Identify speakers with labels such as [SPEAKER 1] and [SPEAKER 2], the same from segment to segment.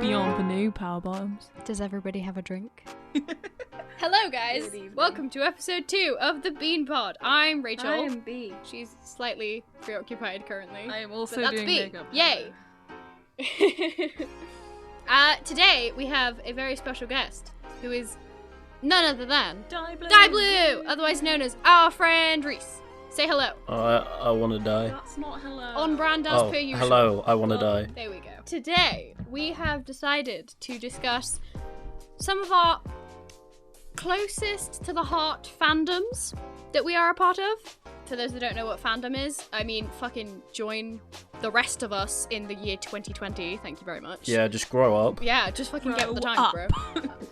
[SPEAKER 1] Beyond the new power bottoms.
[SPEAKER 2] Does everybody have a drink?
[SPEAKER 3] Hello guys, welcome to episode 2 of the Bean Pod. I'm Rachel.
[SPEAKER 1] I am B.
[SPEAKER 3] She's slightly preoccupied currently.
[SPEAKER 1] I am also
[SPEAKER 3] but that's
[SPEAKER 1] doing
[SPEAKER 3] B.
[SPEAKER 1] makeup.
[SPEAKER 3] Yay! Today we have a very special guest who is none other than Dieblue, otherwise known as our friend Reese. Say hello.
[SPEAKER 4] I want to die.
[SPEAKER 1] That's not hello.
[SPEAKER 3] On brand as per usual.
[SPEAKER 4] Hello, I want to die.
[SPEAKER 3] There we go. Today we have decided to discuss some of our closest to the heart fandoms that we are a part of. For those that don't know what fandom is, I mean, fucking join the rest of us in the year 2020. Thank you very much.
[SPEAKER 4] Yeah, just grow up.
[SPEAKER 3] Yeah, just fucking get with the
[SPEAKER 1] Grow
[SPEAKER 3] times,
[SPEAKER 1] up.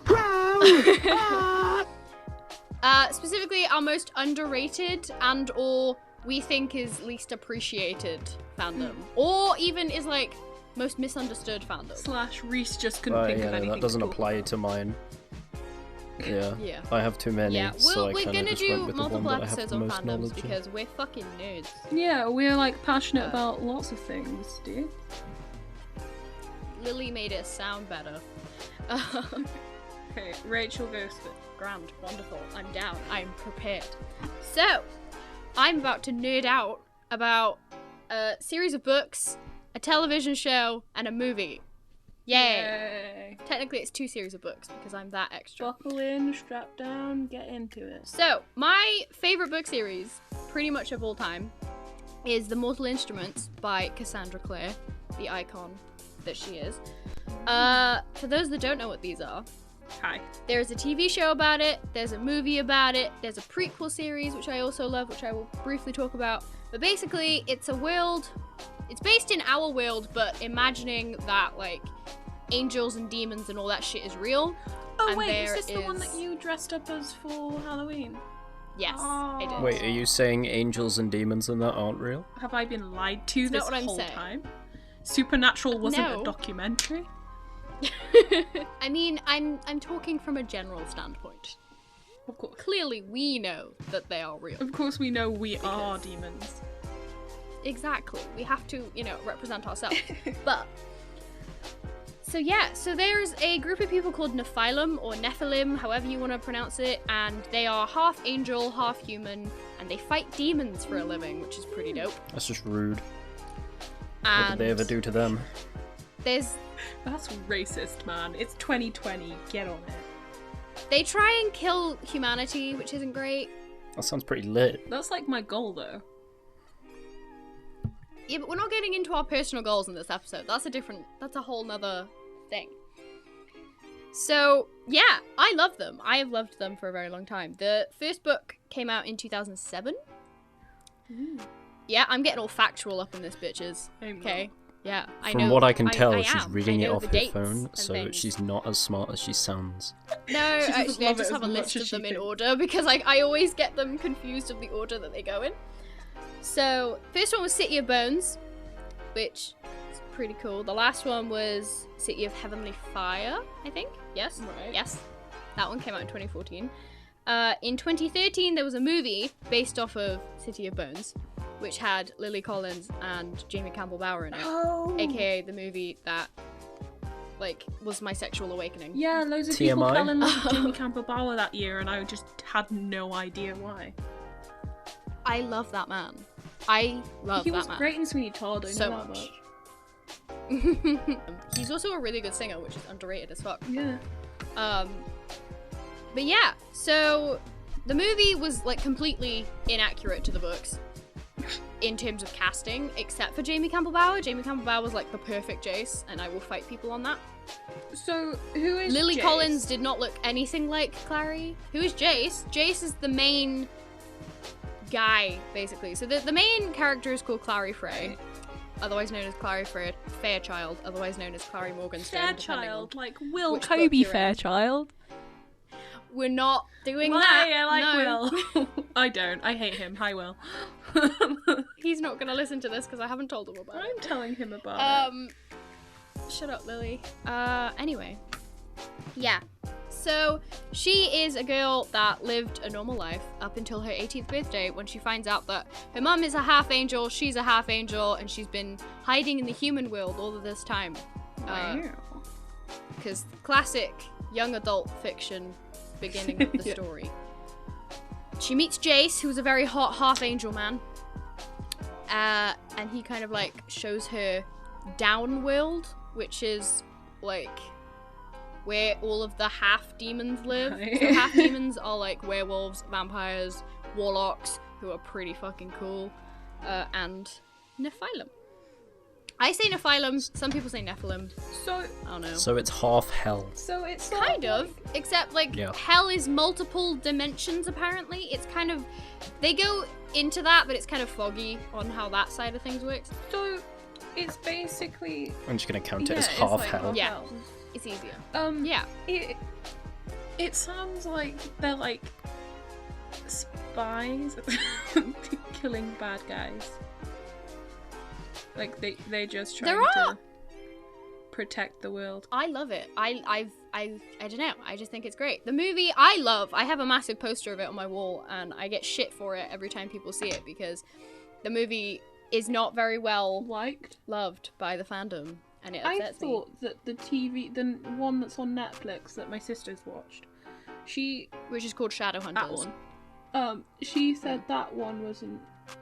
[SPEAKER 3] bro. Specifically, our most underrated and or we think is least appreciated fandom. Or even is like most misunderstood fandom.
[SPEAKER 1] / Reese just couldn't think of anything.
[SPEAKER 4] That doesn't
[SPEAKER 1] to talk
[SPEAKER 4] apply
[SPEAKER 1] about.
[SPEAKER 4] to mine. Yeah.
[SPEAKER 3] Yeah.
[SPEAKER 4] I have too many,
[SPEAKER 3] Yeah,
[SPEAKER 4] so I
[SPEAKER 3] we're
[SPEAKER 4] kind of
[SPEAKER 3] gonna
[SPEAKER 4] just
[SPEAKER 3] do
[SPEAKER 4] went with the one
[SPEAKER 3] multiple
[SPEAKER 4] that I have
[SPEAKER 3] episodes
[SPEAKER 4] the
[SPEAKER 3] on
[SPEAKER 4] most
[SPEAKER 3] fandoms
[SPEAKER 4] knowledge of.
[SPEAKER 3] because we're fucking nerds.
[SPEAKER 1] Yeah, we're like passionate about lots of things, dude.
[SPEAKER 3] Lily made it sound better.
[SPEAKER 1] Okay, Rachel goes first.
[SPEAKER 3] Grand, wonderful. I'm down. I'm prepared. So, I'm about to nerd out about a series of books, a television show, and a movie. Yay! Technically, it's 2 series of books because I'm that extra.
[SPEAKER 1] Buckle in, strap down, get into it.
[SPEAKER 3] So, my favorite book series, pretty much of all time, is The Mortal Instruments by Cassandra Clare, the icon that she is. For those that don't know what these are,
[SPEAKER 1] Hi.
[SPEAKER 3] there's a TV show about it, there's a movie about it, there's a prequel series, which I also love, which I will briefly talk about. But basically, it's a world, it's based in our world, but imagining that, like, angels and demons and all that shit is real.
[SPEAKER 1] Oh
[SPEAKER 3] And
[SPEAKER 1] wait,
[SPEAKER 3] there
[SPEAKER 1] is this the one
[SPEAKER 3] is-
[SPEAKER 1] that you dressed up as for Halloween?
[SPEAKER 3] Yes, I did.
[SPEAKER 4] Wait, are you saying angels and demons and that aren't real?
[SPEAKER 1] Have I been lied to
[SPEAKER 3] It's not
[SPEAKER 1] this
[SPEAKER 3] what I'm
[SPEAKER 1] whole
[SPEAKER 3] saying.
[SPEAKER 1] time? Supernatural wasn't
[SPEAKER 3] No.
[SPEAKER 1] a documentary?
[SPEAKER 3] I mean, I'm talking from a general standpoint.
[SPEAKER 1] Of course.
[SPEAKER 3] Clearly, we know that they are real.
[SPEAKER 1] Of course we know we are demons.
[SPEAKER 3] Exactly. We have to, represent ourselves. But, so yeah, so there's a group of people called Nephilim, or Nephilim, however you want to pronounce it, and they are half angel, half human, and they fight demons for a living, which is pretty dope.
[SPEAKER 4] That's just rude. What
[SPEAKER 3] And
[SPEAKER 4] did they ever do to them?
[SPEAKER 3] there's,
[SPEAKER 1] That's racist, man. It's 2020. Get on it.
[SPEAKER 3] they try and kill humanity, which isn't great.
[SPEAKER 4] That sounds pretty lit.
[SPEAKER 1] That's like my goal, though.
[SPEAKER 3] Yeah, but we're not getting into our personal goals in this episode. That's a whole nother thing. So, yeah, I love them. I have loved them for a very long time. The first book came out in 2007. Yeah, I'm getting all factual up in this, bitches.
[SPEAKER 1] I'm
[SPEAKER 3] Okay? Yeah, I
[SPEAKER 4] From
[SPEAKER 3] know.
[SPEAKER 4] what I can tell,
[SPEAKER 3] I
[SPEAKER 4] she's
[SPEAKER 3] am.
[SPEAKER 4] reading
[SPEAKER 3] I
[SPEAKER 4] it
[SPEAKER 3] know
[SPEAKER 4] off
[SPEAKER 3] the
[SPEAKER 4] her
[SPEAKER 3] dates
[SPEAKER 4] phone,
[SPEAKER 3] and
[SPEAKER 4] so
[SPEAKER 3] things.
[SPEAKER 4] she's not as smart as she sounds.
[SPEAKER 3] No,
[SPEAKER 1] She doesn't
[SPEAKER 3] actually, I
[SPEAKER 1] love
[SPEAKER 3] just
[SPEAKER 1] it
[SPEAKER 3] have a
[SPEAKER 1] as much
[SPEAKER 3] list
[SPEAKER 1] as
[SPEAKER 3] of
[SPEAKER 1] she
[SPEAKER 3] them in
[SPEAKER 1] thinks.
[SPEAKER 3] order because I always get them confused of the order that they go in. So, first one was City of Bones, which is pretty cool. The last one was City of Heavenly Fire, I think. Yes?
[SPEAKER 1] Right.
[SPEAKER 3] Yes. That one came out in 2014. In 2013, there was a movie based off of City of Bones, which had Lily Collins and Jamie Campbell Bower in it,
[SPEAKER 1] Oh!
[SPEAKER 3] aka the movie that, was my sexual awakening.
[SPEAKER 1] Yeah, loads of people
[SPEAKER 4] TMI?
[SPEAKER 1] fell in love with Jamie Campbell Bower that year, and I just had no idea why.
[SPEAKER 3] I love that man. I love
[SPEAKER 1] He
[SPEAKER 3] that
[SPEAKER 1] was
[SPEAKER 3] man.
[SPEAKER 1] great in Sweeney Todd, I
[SPEAKER 3] So
[SPEAKER 1] know that
[SPEAKER 3] much.
[SPEAKER 1] much.
[SPEAKER 3] He's also a really good singer, which is underrated as fuck.
[SPEAKER 1] Yeah.
[SPEAKER 3] But yeah, so the movie was completely inaccurate to the books in terms of casting, except for Jamie Campbell Bower. Jamie Campbell Bower was the perfect Jace, and I will fight people on that.
[SPEAKER 1] So, who is
[SPEAKER 3] Lily
[SPEAKER 1] Jace?
[SPEAKER 3] Collins did not look anything like Clary. Who is Jace? Jace is the main guy, basically. So the main character is called Clary Frey, otherwise known as Clary Fairchild, otherwise known as Clary Morgenstern. depending on
[SPEAKER 1] Fairchild, like Will
[SPEAKER 3] which book
[SPEAKER 1] Kobe
[SPEAKER 3] you're in.
[SPEAKER 1] Fairchild.
[SPEAKER 3] We're not doing
[SPEAKER 1] Why?
[SPEAKER 3] that.
[SPEAKER 1] I like
[SPEAKER 3] No.
[SPEAKER 1] Will. I don't. I hate him. Hi, Will.
[SPEAKER 3] He's not gonna listen to this because I haven't told him about it.
[SPEAKER 1] I'm telling him about it.
[SPEAKER 3] Shut up, Lily. Anyway. Yeah. So, she is a girl that lived a normal life up until her 18th birthday when she finds out that her mum is a half angel, she's a half angel, and she's been hiding in the human world all of this time.
[SPEAKER 1] Wow.
[SPEAKER 3] because classic young adult fiction beginning of the story. She meets Jace, who's a very hot half-angel man. And he kind of, like, shows her Downworld, which is, like, where all of the half-demons live.
[SPEAKER 1] Right.
[SPEAKER 3] So half-demons are, like, werewolves, vampires, warlocks, who are pretty fucking cool, and Nephilim. I say Nephilim, some people say Nephilim.
[SPEAKER 1] So
[SPEAKER 3] I don't know.
[SPEAKER 4] So it's half hell.
[SPEAKER 1] So it's
[SPEAKER 3] Kind of, except like hell is multiple dimensions apparently. It's kind of, they go into that, but it's kind of foggy on how that side of things works.
[SPEAKER 1] So it's basically.
[SPEAKER 4] I'm just gonna count it
[SPEAKER 1] Yeah,
[SPEAKER 4] as
[SPEAKER 1] it's
[SPEAKER 4] half
[SPEAKER 1] like
[SPEAKER 4] hell.
[SPEAKER 1] half
[SPEAKER 3] Yeah.
[SPEAKER 1] hell.
[SPEAKER 3] It's easier.
[SPEAKER 1] Yeah. It sounds like they're like spies killing bad guys. Like they just trying to protect the world.
[SPEAKER 3] I love it. I don't know. I just think it's great. The movie I love. I have a massive poster of it on my wall, and I get shit for it every time people see it because the movie is not very well loved by the fandom, and it upsets me.
[SPEAKER 1] I thought that the one that's on Netflix that my sister's watched,
[SPEAKER 3] which is called Shadowhunters.
[SPEAKER 1] That one. She said that one wasn't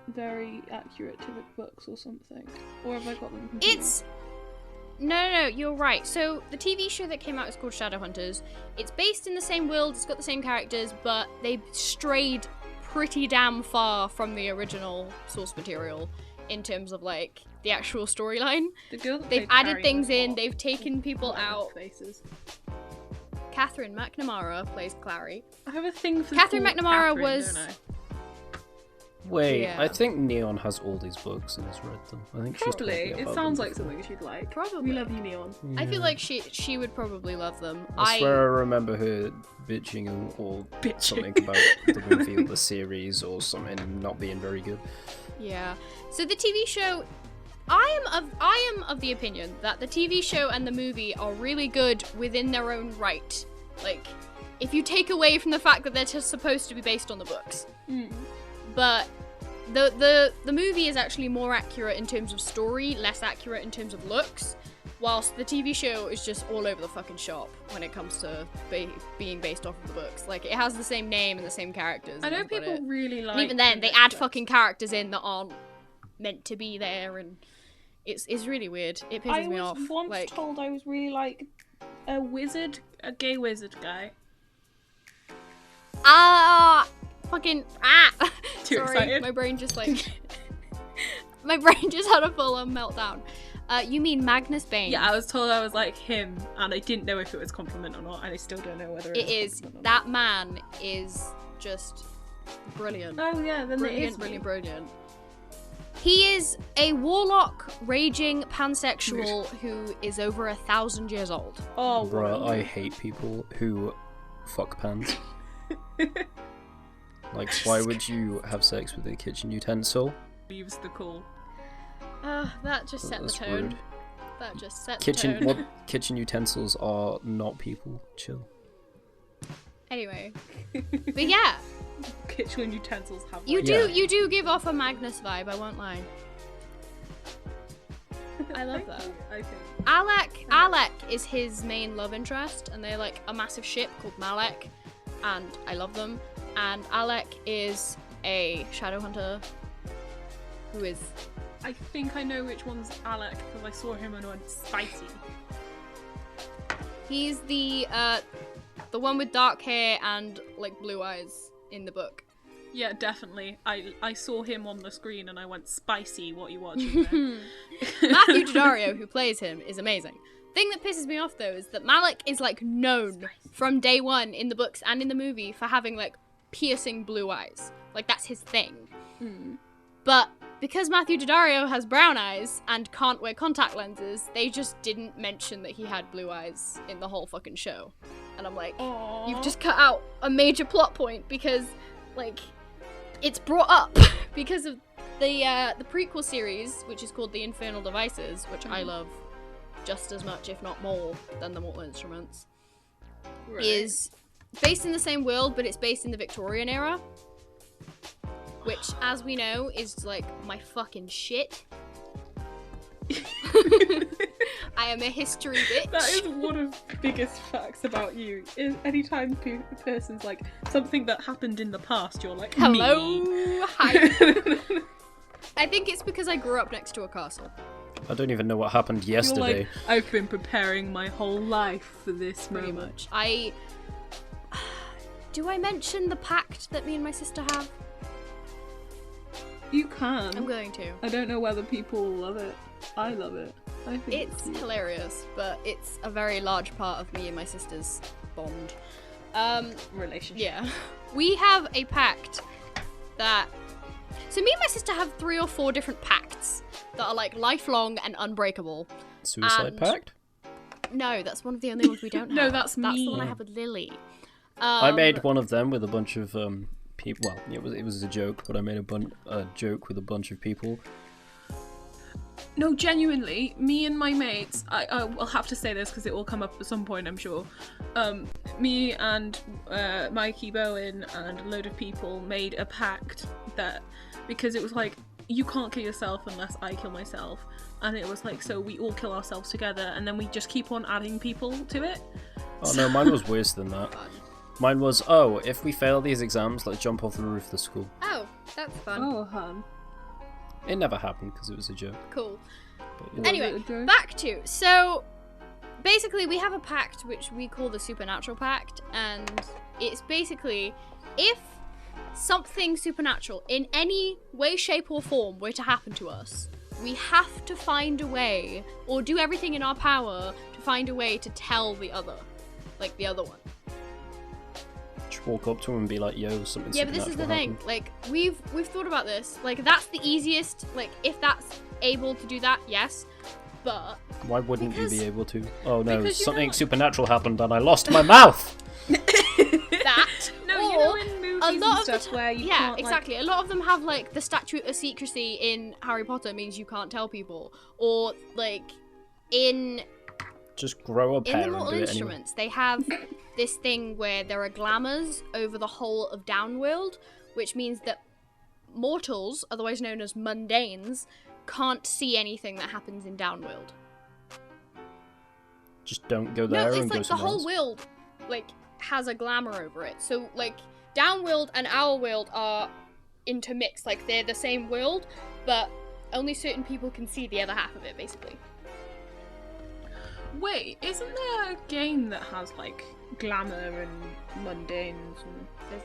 [SPEAKER 1] very accurate to the books or something. Or have I got them confused?
[SPEAKER 3] No, you're right. So the TV show that came out is called Shadowhunters. It's based in the same world, it's got the same characters, but they strayed pretty damn far from the original source material in terms of like the actual storyline. They've added things in, they've taken people out.
[SPEAKER 1] Faces.
[SPEAKER 3] Catherine McNamara plays Clary.
[SPEAKER 1] I have a thing for
[SPEAKER 3] Catherine McNamara
[SPEAKER 1] Catherine,
[SPEAKER 3] was.
[SPEAKER 1] don't I?
[SPEAKER 4] Wait,
[SPEAKER 3] Yeah.
[SPEAKER 4] I think Neon has all these books and has read them. I think she's
[SPEAKER 1] Probably.
[SPEAKER 4] talking
[SPEAKER 1] It
[SPEAKER 4] about
[SPEAKER 1] sounds
[SPEAKER 4] them
[SPEAKER 1] like
[SPEAKER 4] before.
[SPEAKER 1] something she'd like.
[SPEAKER 3] Probably.
[SPEAKER 1] We love you, Neon.
[SPEAKER 3] I feel like she would probably love them.
[SPEAKER 4] I swear I remember her bitching or something about the movie or the series or something not being very good.
[SPEAKER 3] Yeah. So the TV show, I am of the opinion that the TV show and the movie are really good within their own right. Like, if you take away from the fact that they're just supposed to be based on the books. But the movie is actually more accurate in terms of story, less accurate in terms of looks, whilst the TV show is just all over the fucking shop when it comes to being based off of the books. Like, it has the same name and the same characters.
[SPEAKER 1] I know people really like.
[SPEAKER 3] And even then, they add fucking characters in that aren't meant to be there, and it's really weird. It pisses me off.
[SPEAKER 1] I was once told I was really like a gay wizard guy. Too
[SPEAKER 3] Sorry,
[SPEAKER 1] excited.
[SPEAKER 3] my brain just like my brain just had a full-on meltdown. You mean Magnus Bane?
[SPEAKER 1] Yeah, I was told I was like him, and I didn't know if it was compliment or not, and I still don't know whether
[SPEAKER 3] it is. That man is just brilliant.
[SPEAKER 1] Oh yeah, then it is
[SPEAKER 3] brilliant. He is a warlock, raging pansexual who is over 1,000 years old.
[SPEAKER 1] Oh,
[SPEAKER 4] bruh, I hate people who fuck pans. Like, why would you have sex with a kitchen utensil?
[SPEAKER 1] Leaves the call.
[SPEAKER 3] That just set the
[SPEAKER 4] That's
[SPEAKER 3] tone.
[SPEAKER 4] rude.
[SPEAKER 3] That just set the tone.
[SPEAKER 4] What kitchen utensils are not people. Chill.
[SPEAKER 3] Anyway, but yeah,
[SPEAKER 1] Kitchen utensils have.
[SPEAKER 3] you
[SPEAKER 1] like,
[SPEAKER 3] do give off a Magnus vibe. I won't lie. I love that.
[SPEAKER 1] I think.
[SPEAKER 3] Alec is his main love interest, and they're like a massive ship called Malek, and I love them. And Alec is a Shadowhunter who is.
[SPEAKER 1] I think I know which one's Alec because I saw him and went spicy.
[SPEAKER 3] He's the one with dark hair and like blue eyes in the book.
[SPEAKER 1] Yeah, definitely. I saw him on the screen and I went spicy. What are you watching there?
[SPEAKER 3] Matthew Daddario, who plays him, is amazing. Thing that pisses me off though is that Malek is like known from day one in the books and in the movie for having like piercing blue eyes. Like that's his thing. But because Matthew Daddario has brown eyes and can't wear contact lenses, they just didn't mention that he had blue eyes in the whole fucking show. And I'm like,
[SPEAKER 1] Aww.
[SPEAKER 3] you've just cut out a major plot point because like it's brought up because of the prequel series, which is called The Infernal Devices, which I love just as much, if not more, than The Mortal Instruments.
[SPEAKER 1] Right.
[SPEAKER 3] Is based in the same world, but it's based in the Victorian era, which, as we know, is like my fucking shit. I am a history bitch.
[SPEAKER 1] That is one of the biggest facts about you. Is anytime a person's like something that happened in the past, you're like,
[SPEAKER 3] hello,
[SPEAKER 1] me.
[SPEAKER 3] hi. I think it's because I grew up next to a castle.
[SPEAKER 4] I don't even know what happened yesterday.
[SPEAKER 1] You're like, I've been preparing my whole life for this
[SPEAKER 3] Pretty
[SPEAKER 1] moment.
[SPEAKER 3] much. Do I mention the pact that me and my sister have?
[SPEAKER 1] You can.
[SPEAKER 3] I'm going to.
[SPEAKER 1] I don't know whether people will love it. I love it. I think
[SPEAKER 3] It's hilarious, but it's a very large part of me and my sister's bond.
[SPEAKER 1] relationship.
[SPEAKER 3] Yeah. We have a pact that... So me and my sister have 3 or 4 different pacts that are like lifelong and unbreakable.
[SPEAKER 4] Suicide pact?
[SPEAKER 3] No, that's one of the only ones we don't have.
[SPEAKER 1] No, that's
[SPEAKER 3] That's
[SPEAKER 1] me.
[SPEAKER 3] the one I have with Lily.
[SPEAKER 4] I made one of them with a bunch of people. Well, it was a joke, but I made a joke with a bunch of people.
[SPEAKER 1] No, genuinely, me and my mates, I will have to say this because it will come up at some point, I'm sure. Me and Mikey Bowen and a load of people made a pact that, because it was like, you can't kill yourself unless I kill myself. And it was like, so we all kill ourselves together and then we just keep on adding people to it.
[SPEAKER 4] Oh no, mine was worse than that. Mine was, if we fail these exams, let's jump off the roof of the school.
[SPEAKER 3] Oh, that's fun.
[SPEAKER 1] Oh, hun.
[SPEAKER 4] It never happened because it was a joke.
[SPEAKER 3] Cool.
[SPEAKER 4] But, yeah.
[SPEAKER 3] Anyway, back to... So, basically we have a pact which we call the Supernatural Pact, and it's basically, if something supernatural in any way, shape or form were to happen to us, we have to find a way, or do everything in our power to find a way to tell the other. Like, the other one.
[SPEAKER 4] Just walk up to him and be like, yo, something
[SPEAKER 3] Yeah, but this is the thing.
[SPEAKER 4] happened.
[SPEAKER 3] Like, we've thought about this. Like, that's the easiest. Like, if that's able to do that, yes. But
[SPEAKER 4] Why wouldn't you be able to? Oh no,
[SPEAKER 1] because you
[SPEAKER 4] something
[SPEAKER 1] know-
[SPEAKER 4] supernatural happened and I lost my mouth!
[SPEAKER 3] that.
[SPEAKER 1] No,
[SPEAKER 3] or
[SPEAKER 1] you know in movies
[SPEAKER 3] a lot
[SPEAKER 1] and
[SPEAKER 3] of the
[SPEAKER 1] stuff where you
[SPEAKER 3] yeah,
[SPEAKER 1] can't,
[SPEAKER 3] exactly. A lot of them have like the statute of secrecy in Harry Potter means you can't tell people, or like in
[SPEAKER 4] Just grow up
[SPEAKER 3] the
[SPEAKER 4] hair and
[SPEAKER 3] Mortal
[SPEAKER 4] do it anyway.
[SPEAKER 3] Instruments, they have this thing where there are glamours over the whole of Downworld, which means that mortals, otherwise known as mundanes, can't see anything that happens in Downworld.
[SPEAKER 4] Just don't go there
[SPEAKER 3] No,
[SPEAKER 4] and
[SPEAKER 3] it's
[SPEAKER 4] go
[SPEAKER 3] like the
[SPEAKER 4] somewhere
[SPEAKER 3] whole
[SPEAKER 4] else.
[SPEAKER 3] world, like, has a glamour over it. So, like, Downworld and our world are intermixed. Like, they're the same world, but only certain people can see the other half of it, basically.
[SPEAKER 1] Wait, isn't there a game that has like glamour and mundanes and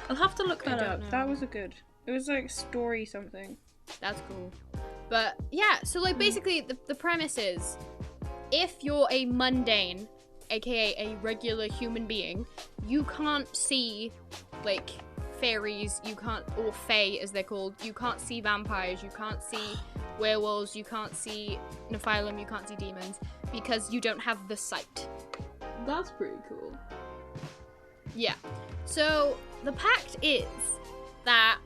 [SPEAKER 1] I'll have to look
[SPEAKER 3] I
[SPEAKER 1] that
[SPEAKER 3] don't
[SPEAKER 1] up.
[SPEAKER 3] know.
[SPEAKER 1] That was it was like story something.
[SPEAKER 3] That's cool. But, yeah, so, like, basically, the premise is, if you're a mundane, aka a regular human being, you can't see, like, fairies, you can't, or fae as they're called, you can't see vampires, you can't see werewolves, you can't see Nephilim, you can't see demons, because you don't have the sight.
[SPEAKER 1] That's pretty cool.
[SPEAKER 3] Yeah. So, the pact is that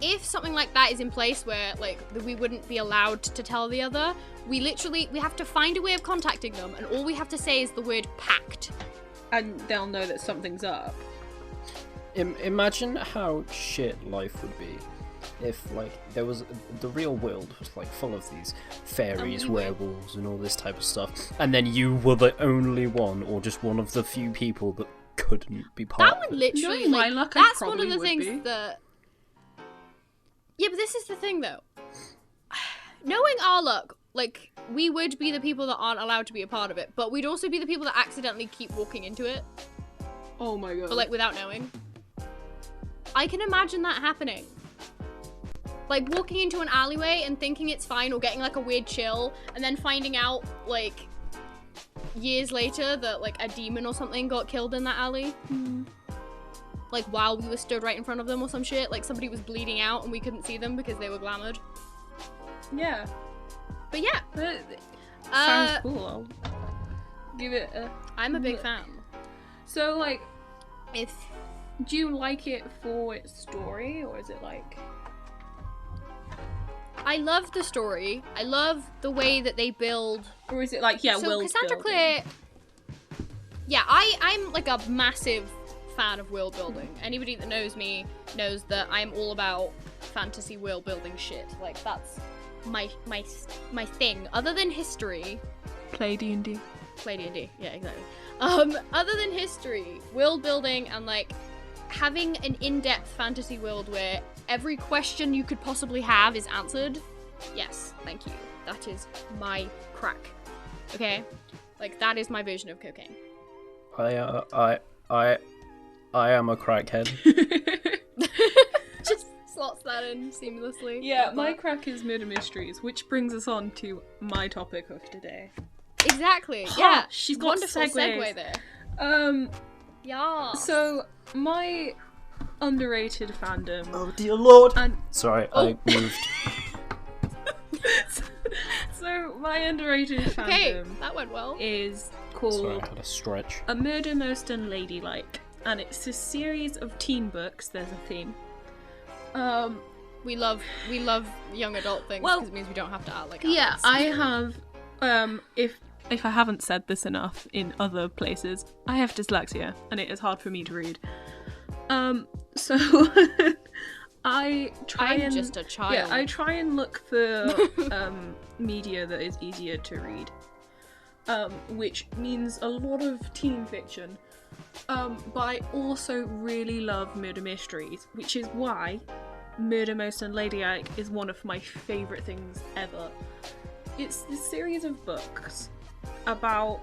[SPEAKER 3] if something like that is in place where, like, we wouldn't be allowed to tell the other, we have to find a way of contacting them, and all we have to say is the word pact.
[SPEAKER 1] And they'll know that something's up.
[SPEAKER 4] Imagine how shit life would be if, like, there was the real world was like full of these fairies, werewolves, and all this type of stuff, and then you were the only one, or just one of the few people that couldn't be part
[SPEAKER 3] That
[SPEAKER 4] of
[SPEAKER 3] would
[SPEAKER 4] it.
[SPEAKER 3] literally,
[SPEAKER 1] Knowing my
[SPEAKER 3] like,
[SPEAKER 1] luck, I
[SPEAKER 3] that's one of
[SPEAKER 1] probably
[SPEAKER 3] the
[SPEAKER 1] would
[SPEAKER 3] things
[SPEAKER 1] be.
[SPEAKER 3] that... Yeah, but this is the thing, though. Knowing our luck, like, we would be the people that aren't allowed to be a part of it, but we'd also be the people that accidentally keep walking into it,
[SPEAKER 1] Oh my god.
[SPEAKER 3] but, like, without knowing. I can imagine that happening. Like, walking into an alleyway and thinking it's fine, or getting, like, a weird chill, and then finding out, like, years later that, like, a demon or something got killed in that alley. Like, while we were stood right in front of them or some shit. Like, somebody was bleeding out and we couldn't see them because they were glamoured.
[SPEAKER 1] Yeah.
[SPEAKER 3] But yeah.
[SPEAKER 1] Sounds cool. I'll give it a...
[SPEAKER 3] I'm a big fan.
[SPEAKER 1] So, like,
[SPEAKER 3] If...
[SPEAKER 1] do you like it for its story, or is it like...
[SPEAKER 3] I love the story. I love the way that they build...
[SPEAKER 1] Or is it like, yeah,
[SPEAKER 3] So
[SPEAKER 1] world
[SPEAKER 3] Cassandra
[SPEAKER 1] building?
[SPEAKER 3] Clare... Yeah, I'm like a massive fan of world building. Anybody that knows me knows that I'm all about fantasy world building shit. Like, that's my thing. Other than history,
[SPEAKER 1] Play D&D.
[SPEAKER 3] Play D&D. Yeah, exactly. Other than history, world building, and like having an in-depth fantasy world where every question you could possibly have is answered, yes, thank you. That is my crack. Okay? Like, that is my version of cocaine.
[SPEAKER 4] I am a crackhead.
[SPEAKER 3] Just slots that in seamlessly.
[SPEAKER 1] Yeah, my crack is murder mysteries, which brings us on to my topic of today.
[SPEAKER 3] Exactly. Yeah.
[SPEAKER 1] She's got
[SPEAKER 3] wonderful segue there. Yeah.
[SPEAKER 1] So my underrated fandom.
[SPEAKER 4] Oh dear lord.
[SPEAKER 1] And
[SPEAKER 4] sorry, I moved.
[SPEAKER 1] So my underrated fandom.
[SPEAKER 3] Okay, that went well.
[SPEAKER 1] Is called
[SPEAKER 4] Sorry, I had a stretch.
[SPEAKER 1] A Murder Most Unladylike, and it's a series of teen books. There's a theme.
[SPEAKER 3] We love young adult things because it means we don't have to act like adults.
[SPEAKER 1] Yeah, I have. If I haven't said this enough in other places, I have dyslexia, and it is hard for me to read. So I'm
[SPEAKER 3] just a child.
[SPEAKER 1] Yeah, I try and look for media that is easier to read, which means a lot of teen fiction. But I also really love murder mysteries, which is why Murder Most Unladylike is one of my favourite things ever. It's this series of books about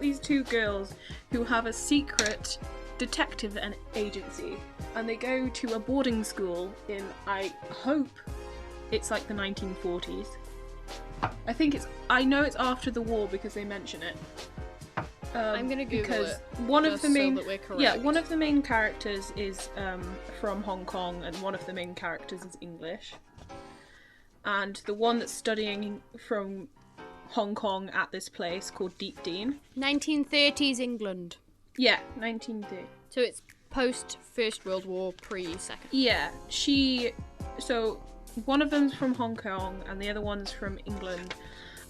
[SPEAKER 1] these two girls who have a secret detective agency, and they go to a boarding school in, I hope it's like the 1940s. I know it's after the war because they mention it.
[SPEAKER 3] I'm gonna Google it.
[SPEAKER 1] One of the main,
[SPEAKER 3] so that we're correct.
[SPEAKER 1] yeah, one of the main characters is from Hong Kong, and one of the main characters is English. And the one that's studying from Hong Kong at this place called Deep Dean.
[SPEAKER 3] 1930s England.
[SPEAKER 1] Yeah, 1930.
[SPEAKER 3] So it's post First World War, pre-Second.
[SPEAKER 1] Yeah, so one of them's from Hong Kong and the other one's from England.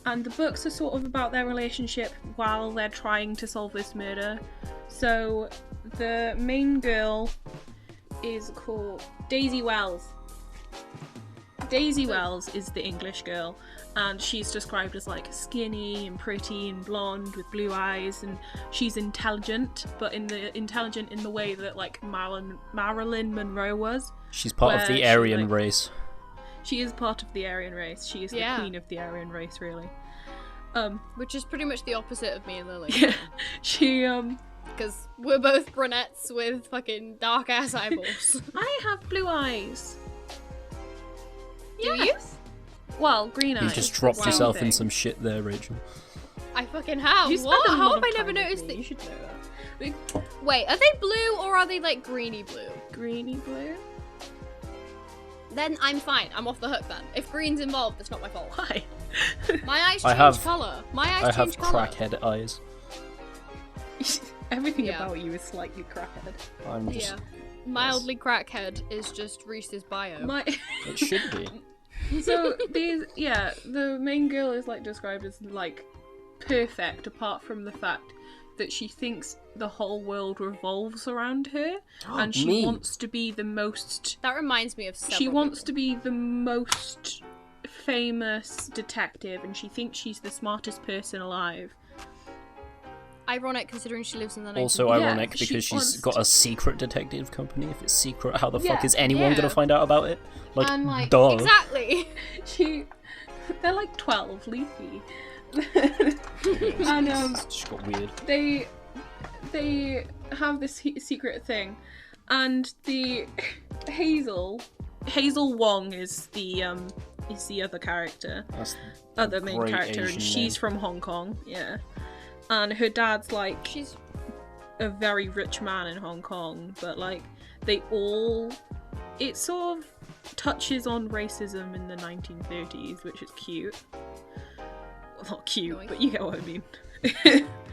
[SPEAKER 1] And the books are sort of about their relationship while they're trying to solve this murder. So the main girl is called Daisy Wells. Daisy Wells is the English girl, and she's described as like skinny and pretty and blonde with blue eyes, and she's intelligent, but intelligent in the way that like Marilyn Monroe was.
[SPEAKER 4] She's part of the Aryan race.
[SPEAKER 1] She is part of the Aryan race. She is the queen of the Aryan race, really.
[SPEAKER 3] Which is pretty much the opposite of me and Lily.
[SPEAKER 1] Yeah, she
[SPEAKER 3] because we're both brunettes with fucking dark ass eyeballs.
[SPEAKER 1] I have blue eyes.
[SPEAKER 3] Do you?
[SPEAKER 1] Well, green eyes.
[SPEAKER 4] You just dropped yourself in some shit there, Rachel.
[SPEAKER 3] I fucking have. What? How have I never noticed that? You should know that. Wait, are they blue or are they like greeny blue?
[SPEAKER 1] Greeny blue?
[SPEAKER 3] Then I'm fine. I'm off the hook then. If green's involved, it's not my fault.
[SPEAKER 1] Why?
[SPEAKER 3] My eyes change colour. My eyes change colour.
[SPEAKER 4] I have crackhead eyes.
[SPEAKER 1] Everything about you is slightly crackhead.
[SPEAKER 4] I'm just...
[SPEAKER 3] Yeah. Mildly crackhead is just Reese's bio.
[SPEAKER 4] It should be.
[SPEAKER 1] So the main girl is like described as like perfect, apart from the fact that she thinks the whole world revolves around her, and she wants to be the most.
[SPEAKER 3] That reminds me of several
[SPEAKER 1] She wants
[SPEAKER 3] people.
[SPEAKER 1] to be the most famous detective, and she thinks she's the smartest person alive.
[SPEAKER 3] Ironic, considering she lives in the 19th.
[SPEAKER 4] Also ironic because she's got a secret detective company. If it's secret, how the fuck is anyone gonna find out about it? Like, duh.
[SPEAKER 3] Exactly.
[SPEAKER 1] They're like 12, leafy.
[SPEAKER 4] And it's just got weird.
[SPEAKER 1] They have this secret thing, and the Hazel Wong is the other character, other main character, and she's from Hong Kong. Yeah. And her dad's like, she's a very rich man in Hong Kong, but like it sort of touches on racism in the 1930s, which is cute. Well, not cute, but you get what I mean.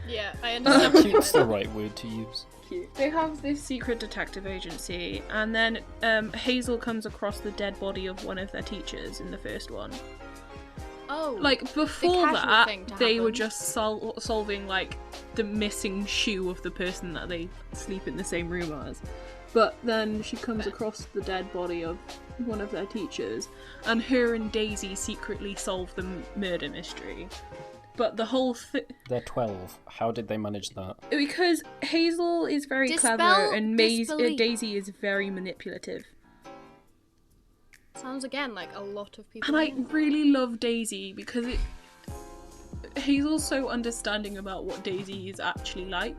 [SPEAKER 3] Yeah, I understand.
[SPEAKER 4] Cute's the right word to use.
[SPEAKER 1] Cute. They have this secret detective agency, and then Hazel comes across the dead body of one of their teachers in the first one.
[SPEAKER 3] Oh,
[SPEAKER 1] like before that, they were just solving like the missing shoe of the person that they sleep in the same room as. But then she comes across the dead body of one of their teachers, and her and Daisy secretly solve the murder mystery. but the whole
[SPEAKER 4] They're 12. How did they manage that?
[SPEAKER 1] because Hazel is very
[SPEAKER 3] Dispel
[SPEAKER 1] clever and
[SPEAKER 3] disbelief.
[SPEAKER 1] Daisy is very manipulative.
[SPEAKER 3] Sounds again like a lot of people.
[SPEAKER 1] And I
[SPEAKER 3] here.
[SPEAKER 1] really love Daisy because Hazel's so understanding about what Daisy is actually like.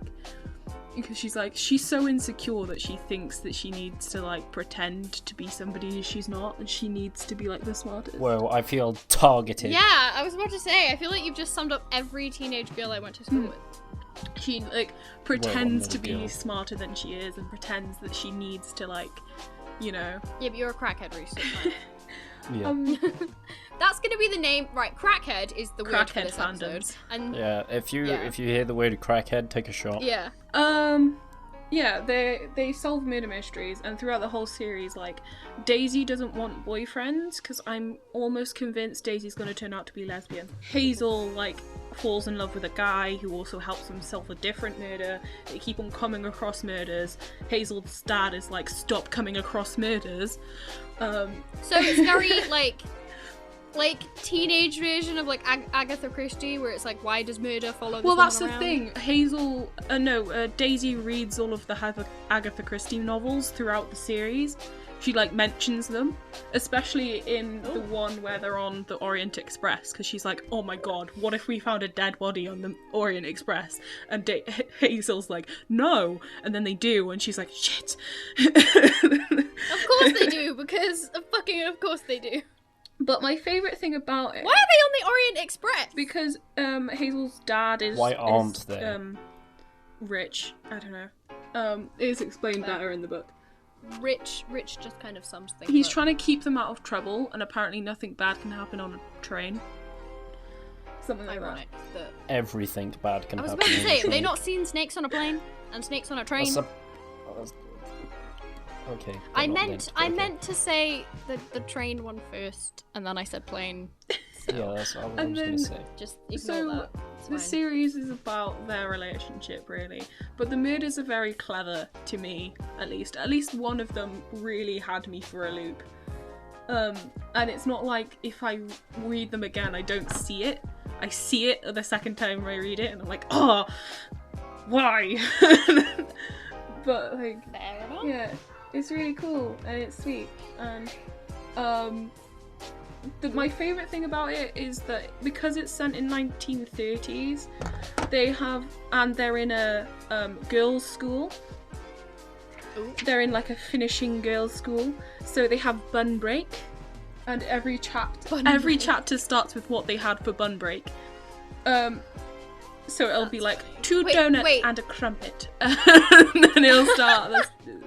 [SPEAKER 1] Because she's so insecure that she thinks that she needs to like pretend to be somebody she's not, and she needs to be like the smartest.
[SPEAKER 4] Whoa, I feel targeted.
[SPEAKER 3] Yeah, I was about to say. I feel like you've just summed up every teenage girl I went to school with.
[SPEAKER 1] She like pretends
[SPEAKER 4] Well,
[SPEAKER 1] to be
[SPEAKER 4] girl.
[SPEAKER 1] smarter than she is, and pretends that she needs to like, you know.
[SPEAKER 3] Yeah, but you're a crackhead, Reese.
[SPEAKER 4] Yeah.
[SPEAKER 3] That's gonna be the name, right? Crackhead is the word for
[SPEAKER 1] Crackhead
[SPEAKER 3] this episode.
[SPEAKER 1] fandoms.
[SPEAKER 3] And
[SPEAKER 4] Yeah, if you
[SPEAKER 3] Yeah.
[SPEAKER 4] hear the word crackhead, take a shot.
[SPEAKER 3] yeah,
[SPEAKER 1] Yeah, they solve murder mysteries, and throughout the whole series, like, Daisy doesn't want boyfriends, because I'm almost convinced Daisy's going to turn out to be lesbian. Hazel, like, falls in love with a guy who also helps him solve a different murder. They keep on coming across murders. Hazel's dad is like, stop coming across murders.
[SPEAKER 3] so it's very like teenage version of like Agatha Christie, where it's like, why does murder follow this
[SPEAKER 1] Well,
[SPEAKER 3] woman
[SPEAKER 1] that's the
[SPEAKER 3] around?
[SPEAKER 1] thing. Daisy reads all of the Agatha Christie novels throughout the series. She like mentions them, especially in the one where they're on the Orient Express, because she's like, "Oh my god, what if we found a dead body on the Orient Express?" And Hazel's like, "No," and then they do, and she's like, "Shit."
[SPEAKER 3] Of course they do, because of course they do.
[SPEAKER 1] But my favourite thing about it,
[SPEAKER 3] Why are they on the Orient Express?
[SPEAKER 1] because Hazel's dad is
[SPEAKER 4] Why aren't they?
[SPEAKER 1] Rich. I don't know. It's explained better in the book.
[SPEAKER 3] Rich just kind of sums things
[SPEAKER 1] He's
[SPEAKER 3] up.
[SPEAKER 1] trying to keep them out of trouble, and apparently nothing bad can happen on a train. Something like
[SPEAKER 3] Ironic that.
[SPEAKER 4] Everything bad can
[SPEAKER 3] I was
[SPEAKER 4] happen.
[SPEAKER 3] about to
[SPEAKER 4] on a
[SPEAKER 3] say, have they
[SPEAKER 4] train.
[SPEAKER 3] not seen snakes on a plane and snakes on a train?
[SPEAKER 4] Okay.
[SPEAKER 3] I
[SPEAKER 4] they're not
[SPEAKER 3] meant
[SPEAKER 4] okay.
[SPEAKER 3] to say the train one first, and then I said plane. So
[SPEAKER 4] Yeah, that's what I
[SPEAKER 1] And
[SPEAKER 4] was going
[SPEAKER 1] then-
[SPEAKER 4] to say.
[SPEAKER 3] just ignore
[SPEAKER 1] So,
[SPEAKER 3] that. It's
[SPEAKER 1] the
[SPEAKER 3] fine.
[SPEAKER 1] series is about their relationship, really. But the murders are very clever, to me, at least. At least one of them really had me for a loop. And it's not like if I read them again, I don't see it. I see it the second time I read it, and I'm like, oh, why? But, like,
[SPEAKER 3] Fair enough.
[SPEAKER 1] yeah, it's really cool, and it's sweet. And, my favourite thing about it is that because it's set in 1930s, they're in a girls' school.
[SPEAKER 3] Ooh.
[SPEAKER 1] They're in like a finishing girls' school, so they have bun break, and every chapter starts with what they had for bun break. So it'll be
[SPEAKER 3] That's
[SPEAKER 1] like
[SPEAKER 3] funny.
[SPEAKER 1] 2
[SPEAKER 3] Wait,
[SPEAKER 1] donuts
[SPEAKER 3] wait.
[SPEAKER 1] and a crumpet, and then it'll start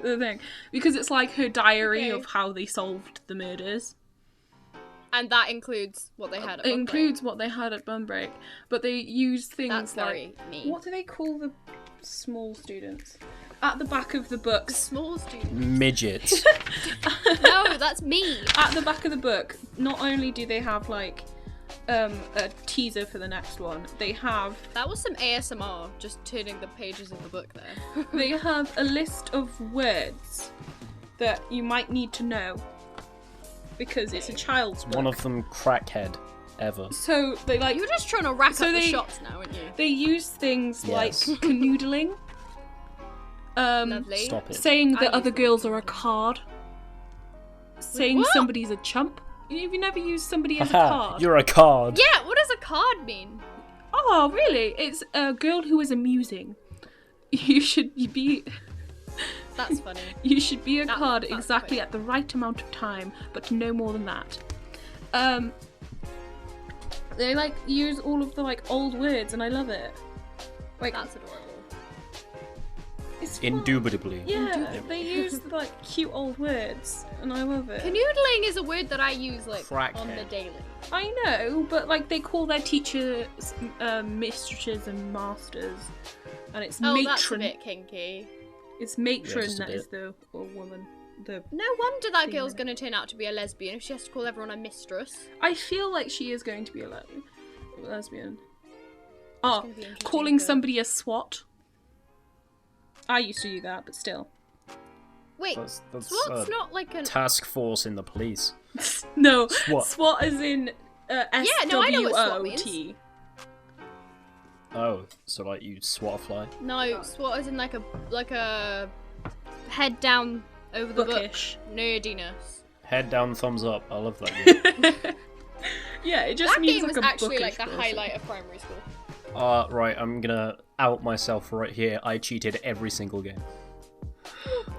[SPEAKER 1] the thing, because it's like her diary
[SPEAKER 3] Okay.
[SPEAKER 1] of how they solved the murders.
[SPEAKER 3] And that includes what they had at
[SPEAKER 1] It
[SPEAKER 3] Buckley.
[SPEAKER 1] includes what they had at bun break, but they use things
[SPEAKER 3] That's
[SPEAKER 1] like,
[SPEAKER 3] very mean.
[SPEAKER 1] what do they call the small students? At the back of the books.
[SPEAKER 3] Small student.
[SPEAKER 4] Midgets.
[SPEAKER 3] No, that's me.
[SPEAKER 1] At the back of the book, not only do they have like a teaser for the next one, they have
[SPEAKER 3] That was some ASMR, just turning the pages of the book there.
[SPEAKER 1] they have a list of words that you might need to know because it's a child's book.
[SPEAKER 4] One of them crackhead ever.
[SPEAKER 1] So they like
[SPEAKER 3] You're just trying to rack
[SPEAKER 1] So
[SPEAKER 3] up the
[SPEAKER 1] they-
[SPEAKER 3] shots now, aren't you?
[SPEAKER 1] they use things like
[SPEAKER 4] Yes.
[SPEAKER 1] canoodling,
[SPEAKER 3] Lovely.
[SPEAKER 4] Stop it.
[SPEAKER 1] saying
[SPEAKER 3] I
[SPEAKER 1] that
[SPEAKER 3] use
[SPEAKER 1] other
[SPEAKER 3] them.
[SPEAKER 1] girls are a card, saying
[SPEAKER 3] What?
[SPEAKER 1] somebody's a chump. Have you never used somebody as a
[SPEAKER 4] Haha,
[SPEAKER 1] card?
[SPEAKER 4] you're a card.
[SPEAKER 3] Yeah, what does a card mean?
[SPEAKER 1] Oh, really? It's a girl who is amusing. You should be.
[SPEAKER 3] That's funny.
[SPEAKER 1] You should be a
[SPEAKER 3] That-
[SPEAKER 1] card
[SPEAKER 3] that's
[SPEAKER 1] exactly
[SPEAKER 3] funny.
[SPEAKER 1] at the right amount of time, but no more than that. They like use all of the like old words, and I love it. Like
[SPEAKER 3] That's adorable.
[SPEAKER 1] it's fun.
[SPEAKER 4] Indubitably.
[SPEAKER 1] Yeah, they use the, like cute old words, and I love it.
[SPEAKER 3] Canoodling is a word that I use like on
[SPEAKER 4] Crackhead.
[SPEAKER 3] the daily.
[SPEAKER 1] I know, but like they call their teachers mistresses and masters, and it's
[SPEAKER 3] Oh,
[SPEAKER 1] matron.
[SPEAKER 3] that's a bit kinky.
[SPEAKER 1] It's matron
[SPEAKER 4] just a
[SPEAKER 1] that is
[SPEAKER 4] bit.
[SPEAKER 1] the woman. The
[SPEAKER 3] No wonder that
[SPEAKER 1] Thing
[SPEAKER 3] girl's
[SPEAKER 1] with
[SPEAKER 3] going to turn out to be a lesbian if she has to call everyone a mistress.
[SPEAKER 1] I feel like she is going to be a lesbian. Oh,
[SPEAKER 3] gonna be interesting
[SPEAKER 1] calling
[SPEAKER 3] to-
[SPEAKER 1] somebody a swat. I used to do that, but still.
[SPEAKER 3] Wait,
[SPEAKER 4] That's
[SPEAKER 3] SWAT's not like an...
[SPEAKER 4] task force in the police.
[SPEAKER 1] No,
[SPEAKER 4] SWAT.
[SPEAKER 1] SWAT is in
[SPEAKER 3] no, I know what SWAT means.
[SPEAKER 1] SWOT.
[SPEAKER 4] Oh, so like you swat a fly?
[SPEAKER 3] No, SWAT is in like a head down over the
[SPEAKER 1] Bookish.
[SPEAKER 3] book. Nerdiness.
[SPEAKER 4] Head down, thumbs up. I love that game.
[SPEAKER 1] Yeah, it just
[SPEAKER 3] That
[SPEAKER 1] means
[SPEAKER 3] game
[SPEAKER 1] like
[SPEAKER 3] was
[SPEAKER 1] a
[SPEAKER 3] actually
[SPEAKER 1] bookish
[SPEAKER 3] like the
[SPEAKER 1] person.
[SPEAKER 3] highlight of primary school.
[SPEAKER 4] Right, I'm gonna out myself right here. I cheated every single game.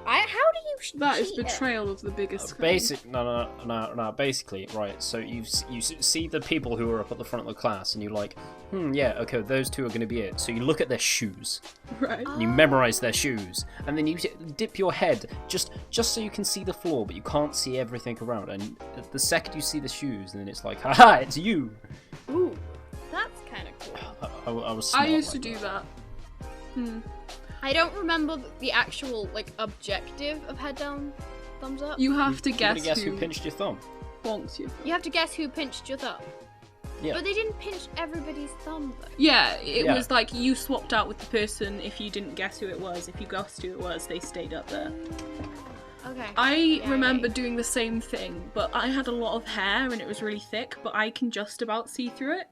[SPEAKER 3] How do you
[SPEAKER 1] That is
[SPEAKER 3] cheat it?
[SPEAKER 1] betrayal of the biggest kind.
[SPEAKER 4] No. Basically, right. So you see the people who are up at the front of the class, and you're like, yeah, okay, those two are going to be it. So you look at their shoes,
[SPEAKER 1] Right.
[SPEAKER 4] and you memorize their shoes, and then you dip your head just so you can see the floor, but you can't see everything around. And the second you see the shoes, then it's like, haha, it's you.
[SPEAKER 3] Ooh, that's kind of cool.
[SPEAKER 4] I was. Smart
[SPEAKER 1] I used to
[SPEAKER 4] like
[SPEAKER 1] do
[SPEAKER 4] that.
[SPEAKER 1] that.
[SPEAKER 3] I don't remember the actual like objective of head down, thumbs up.
[SPEAKER 1] You have to
[SPEAKER 4] You gotta
[SPEAKER 1] guess
[SPEAKER 4] who pinched your thumb.
[SPEAKER 1] bonks you.
[SPEAKER 3] You have to guess who pinched your thumb.
[SPEAKER 4] Yeah.
[SPEAKER 3] But they didn't pinch everybody's thumb though.
[SPEAKER 1] Yeah, it
[SPEAKER 4] Yeah.
[SPEAKER 1] was like you swapped out with the person if you didn't guess who it was. If you guessed who it was, they stayed up there.
[SPEAKER 3] Okay.
[SPEAKER 1] I
[SPEAKER 3] Yeah,
[SPEAKER 1] remember
[SPEAKER 3] yeah.
[SPEAKER 1] doing the same thing, but I had a lot of hair and it was really thick, but I can just about see through it.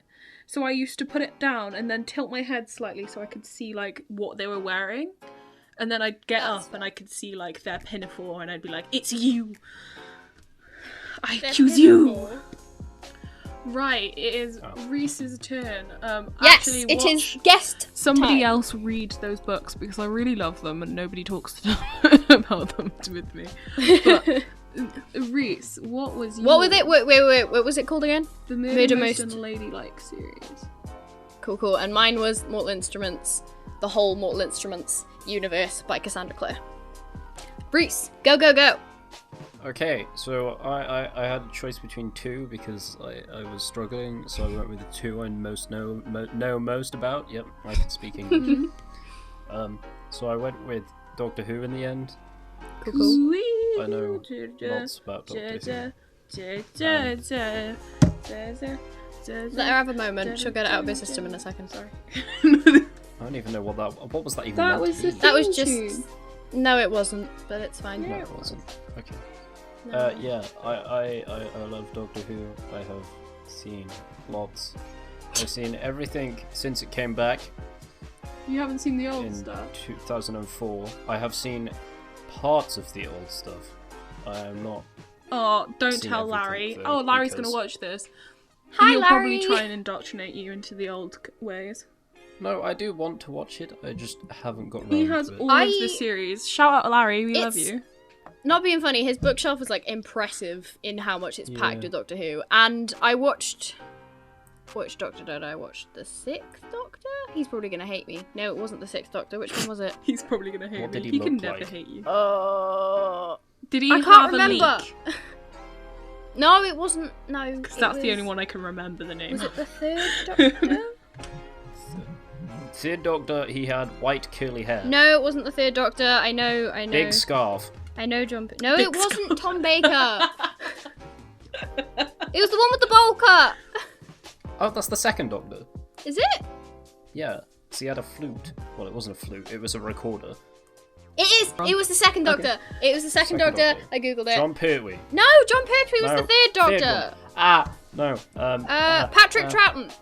[SPEAKER 1] So I used to put it down and then tilt my head slightly so I could see like what they were wearing. And then I'd get
[SPEAKER 3] That's
[SPEAKER 1] up and I could see like their pinafore and I'd be like, "It's you! I
[SPEAKER 3] Their
[SPEAKER 1] accuse you!"
[SPEAKER 3] pinafore.
[SPEAKER 1] Right, it is
[SPEAKER 4] Oh.
[SPEAKER 1] Reese's turn.
[SPEAKER 3] Yes,
[SPEAKER 1] Actually,
[SPEAKER 3] it is
[SPEAKER 1] watch
[SPEAKER 3] guest
[SPEAKER 1] somebody
[SPEAKER 3] time.
[SPEAKER 1] else read those books because I really love them and nobody talks to them about them with me. But Reese, what was
[SPEAKER 3] What was
[SPEAKER 1] yours?
[SPEAKER 3] it? Wait. What was it called again?
[SPEAKER 1] The
[SPEAKER 3] Murder
[SPEAKER 1] Murder
[SPEAKER 3] Most-
[SPEAKER 1] Most Unladylike series.
[SPEAKER 3] Cool. And mine was Mortal Instruments, the whole Mortal Instruments universe by Cassandra Clare. Reese, go.
[SPEAKER 4] Okay, so I had a choice between two because I was struggling, so I went with the two I know most about. Yep, I can speak English. So I went with Doctor Who in the end.
[SPEAKER 3] Cool.
[SPEAKER 4] I know lots about Doctor
[SPEAKER 3] Let her have a moment. She'll get it out of her system in a second. Sorry.
[SPEAKER 4] Who. I don't even know what was that even
[SPEAKER 1] That
[SPEAKER 4] meant
[SPEAKER 1] was
[SPEAKER 4] to
[SPEAKER 1] the
[SPEAKER 4] be?
[SPEAKER 3] That was
[SPEAKER 1] theme
[SPEAKER 3] just.
[SPEAKER 1] tune.
[SPEAKER 3] No, it wasn't. But it's fine.
[SPEAKER 4] No, it wasn't. Okay.
[SPEAKER 3] No.
[SPEAKER 4] Yeah, I love Doctor Who. I have seen lots. I've seen everything since it came back
[SPEAKER 1] You haven't seen the old
[SPEAKER 4] in
[SPEAKER 1] stuff.
[SPEAKER 4] 2004. I have seen parts of the old stuff. I am not.
[SPEAKER 1] Oh, don't
[SPEAKER 4] seen
[SPEAKER 1] tell
[SPEAKER 4] everything,
[SPEAKER 1] Larry.
[SPEAKER 4] though,
[SPEAKER 1] Oh, Larry's gonna
[SPEAKER 4] because-
[SPEAKER 1] watch this.
[SPEAKER 3] Hi,
[SPEAKER 1] He'll
[SPEAKER 3] Larry.
[SPEAKER 1] probably try and indoctrinate you into the old ways.
[SPEAKER 4] No, I do want to watch it. I just haven't got around
[SPEAKER 1] He has
[SPEAKER 4] to it.
[SPEAKER 1] all of the series. Shout out Larry, we love
[SPEAKER 3] It's-
[SPEAKER 1] you.
[SPEAKER 3] Not being funny, his bookshelf is like impressive in how much it's packed
[SPEAKER 4] Yeah.
[SPEAKER 3] with Doctor Who. And I watched. Which Doctor did I watch? The Sixth Doctor? He's probably gonna hate me. No, it wasn't the Sixth Doctor. Which one was it?
[SPEAKER 1] He's probably gonna hate
[SPEAKER 4] What
[SPEAKER 1] me.
[SPEAKER 4] did he
[SPEAKER 1] He can
[SPEAKER 4] look
[SPEAKER 1] never
[SPEAKER 4] like?
[SPEAKER 1] hate you.
[SPEAKER 3] Oh.
[SPEAKER 1] Did he
[SPEAKER 3] I
[SPEAKER 1] have
[SPEAKER 3] can't
[SPEAKER 1] a
[SPEAKER 3] remember.
[SPEAKER 1] leak?
[SPEAKER 3] No, it wasn't. No.
[SPEAKER 1] Because
[SPEAKER 3] it
[SPEAKER 1] that's the
[SPEAKER 3] was-
[SPEAKER 1] only one I can remember the name.
[SPEAKER 3] Was it the Third Doctor?
[SPEAKER 4] Third Doctor, he had white curly hair.
[SPEAKER 3] No, it wasn't the Third Doctor. I know.
[SPEAKER 4] Big scarf.
[SPEAKER 3] I know John. No,
[SPEAKER 1] Big
[SPEAKER 3] it wasn't
[SPEAKER 1] scarf.
[SPEAKER 3] Tom Baker. It was the one with the bowl cut.
[SPEAKER 4] Oh, that's the second Doctor.
[SPEAKER 3] Is it?
[SPEAKER 4] Yeah. So he had a flute. Well, it wasn't a flute. It was a recorder.
[SPEAKER 3] It is. It was the second Doctor. It was the second
[SPEAKER 4] Second
[SPEAKER 3] Doctor.
[SPEAKER 4] Doctor.
[SPEAKER 3] I googled it.
[SPEAKER 4] John Pertwee.
[SPEAKER 3] No, John Pertwee was
[SPEAKER 4] No,
[SPEAKER 3] the third Doctor.
[SPEAKER 4] No.
[SPEAKER 3] Patrick Troughton.